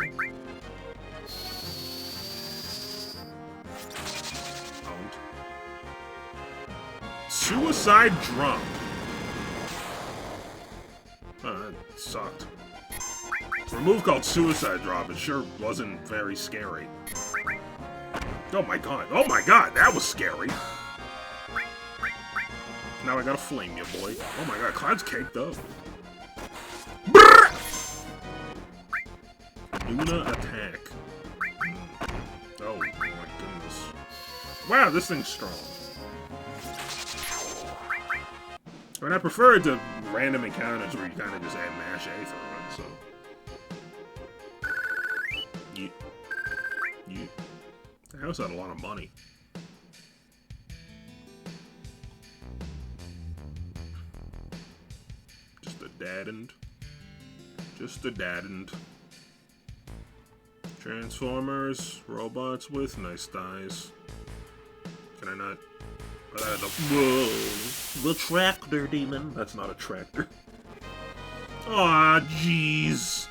Suicide drop. Oh, that sucked. For a move called Suicide Drop, it sure wasn't very scary. Oh my god, that was scary. Now I gotta flame you, boy. Oh my god, Cloud's caked up. Brrr! Luna attack. Oh my goodness. Wow, this thing's strong. I mean, I prefer it to random encounters where you kind of just add mash A through it, so. The house had a lot of money. Just a dad-end. Just a dad-end. Transformers, robots with nice thighs. Can I not? Whoa! The tractor demon. That's not a tractor. Aw, jeez.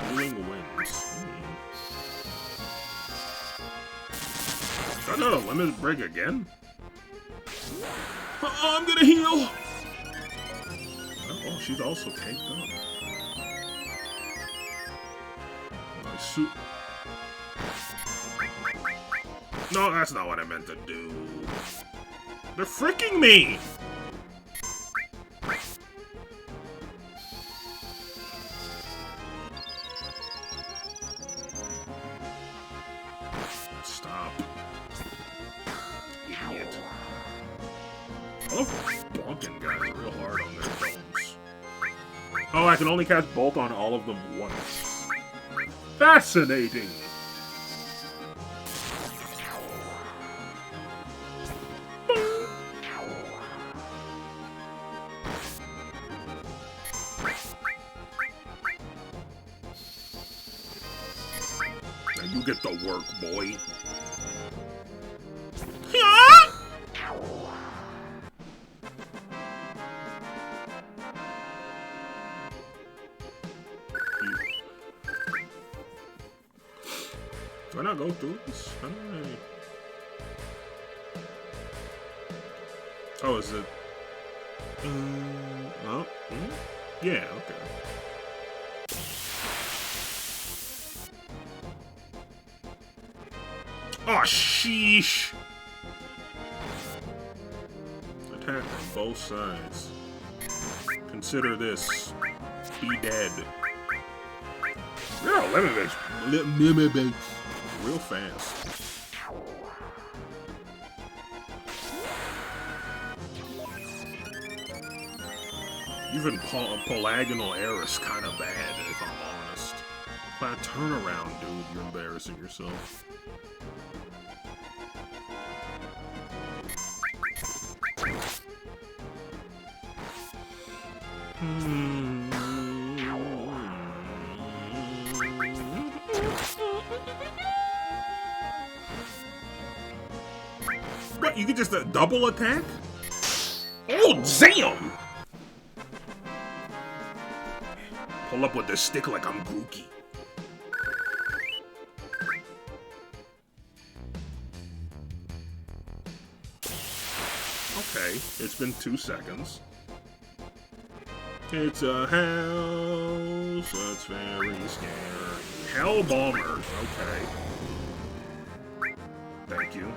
Dueling Winds. Is that not a limited break again? Oh, I'm gonna heal! Oh, she's also caked up. Nice. No, that's not what I meant to do. They're freaking me! Stop. Idiot. I love bonking guys real hard on their domes. Oh, I can only cast Bolt on all of them once. Fascinating! Now you get to work, boy. Do I not go through this? How do I... Oh, is it... oh, yeah, okay. Oh, sheesh! Attack from both sides. Consider this. Be dead. Yeah, lemon base. Real fast. Even Polygonal Air is kind of bad, if I'm honest. By a turnaround, dude, you're embarrassing yourself. What, you could just double attack? Oh, damn! Pull up with the stick like I'm Grookey. Okay, it's been 2 seconds. It's a house that's very scary. Hell bombers, okay. Thank you.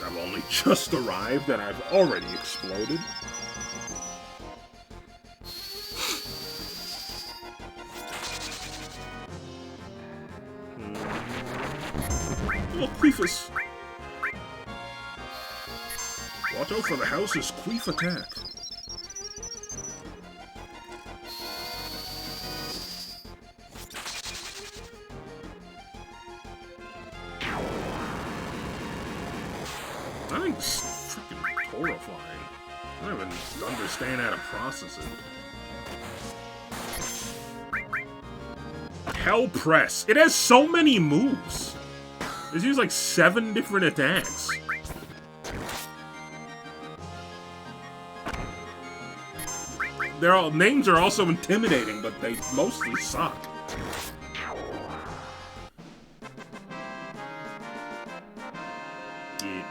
I've only just arrived and I've already exploded. Oh, Queefus! Watch out for the house's Queef attack. Thanks, freaking horrifying. I don't even understand how to process it. Hell Press. It has so many moves. It's used like 7 different attacks. Names are also intimidating, but they mostly suck. Yeah.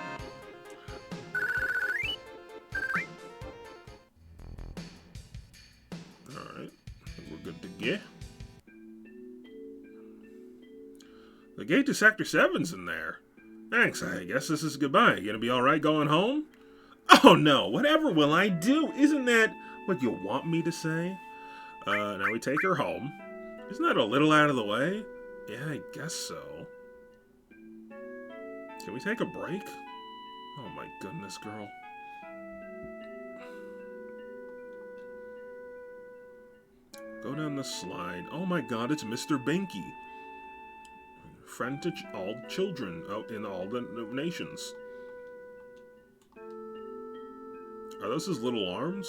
Alright, we're good to get. The gate to Sector 7's in there. Thanks, I guess this is goodbye. You gonna be alright going home? Oh no, whatever will I do? Isn't that what you want me to say? Now we take her home. Isn't that a little out of the way? Yeah, I guess so. Can we take a break? Oh my goodness, girl. Go down the slide. Oh my god, it's Mr. Binky. Friend to all children out in all the nations. Are those his little arms?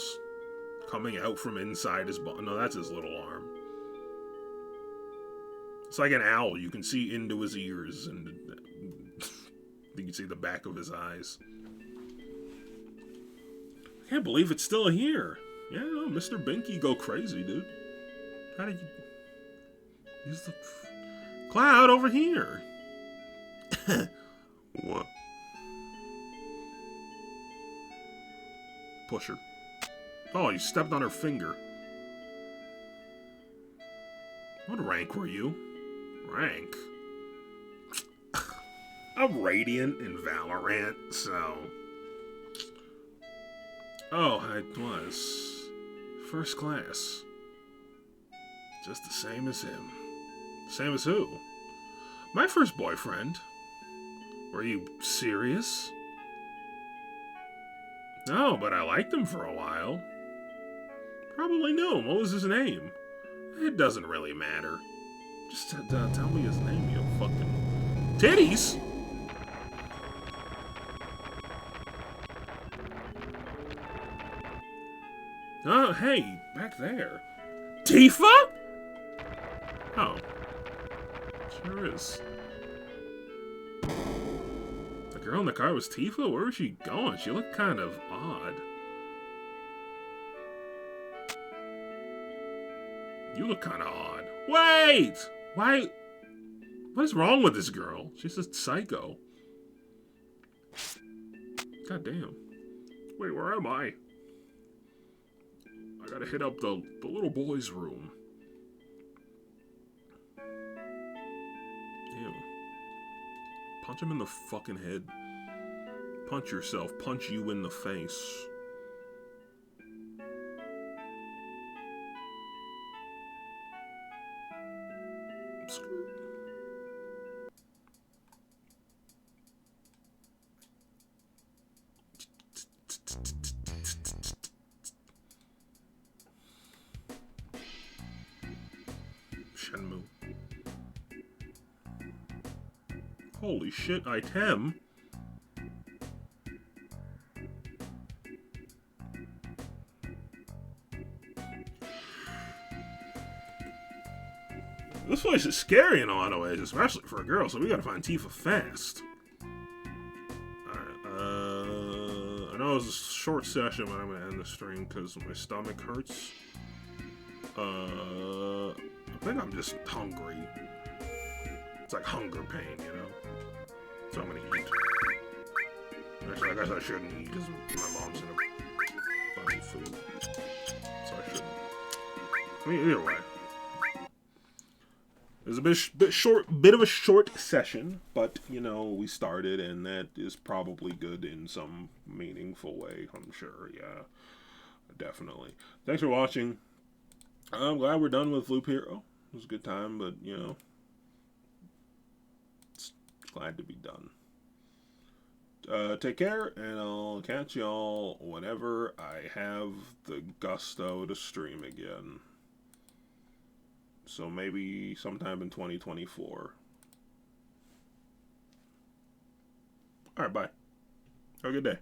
Coming out from inside his body? No, that's his little arm. It's like an owl. You can see into his ears, and you can see the back of his eyes. I can't believe it's still here. Yeah, no, Mr. Binky go crazy, dude. How did you use the cloud over here? What? Push her. Oh, you stepped on her finger. What rank were you? Rank? I'm Radiant in Valorant, so... Oh, I was. First class. Just the same as him. Same as who? My first boyfriend. Were you serious? No, but I liked him for a while. Probably knew him. What was his name? It doesn't really matter. Just tell me his name, you fucking... Titties? Oh, hey, back there. Tifa? Oh. Sure is. The girl in the car was Tifa? Where was she going? She looked kind of odd. You look kind of odd. Wait! Why? What is wrong with this girl? She's just psycho. God damn. Wait, where am I? I gotta hit up the little boy's room. Damn. Punch him in the fucking head. Punch yourself. Punch you in the face. Shenmue. Holy shit, item. This place is scary in a lot of ways, especially for a girl, so we gotta find Tifa fast. Alright, I know it was a short session, but I'm gonna end the stream because my stomach hurts. I think I'm just hungry. It's like hunger pain, you know? So I'm gonna eat. Actually, I guess I shouldn't eat because my mom's gonna buy food. So I shouldn't. I mean, either way. It was a bit of a short session, but, you know, we started, and that is probably good in some meaningful way, I'm sure, yeah. Definitely. Thanks for watching. I'm glad we're done with Loop Hero. It was a good time, but, you know, it's glad to be done. Take care, and I'll catch y'all whenever I have the gusto to stream again. So maybe sometime in 2024. Alright, bye. Have a good day.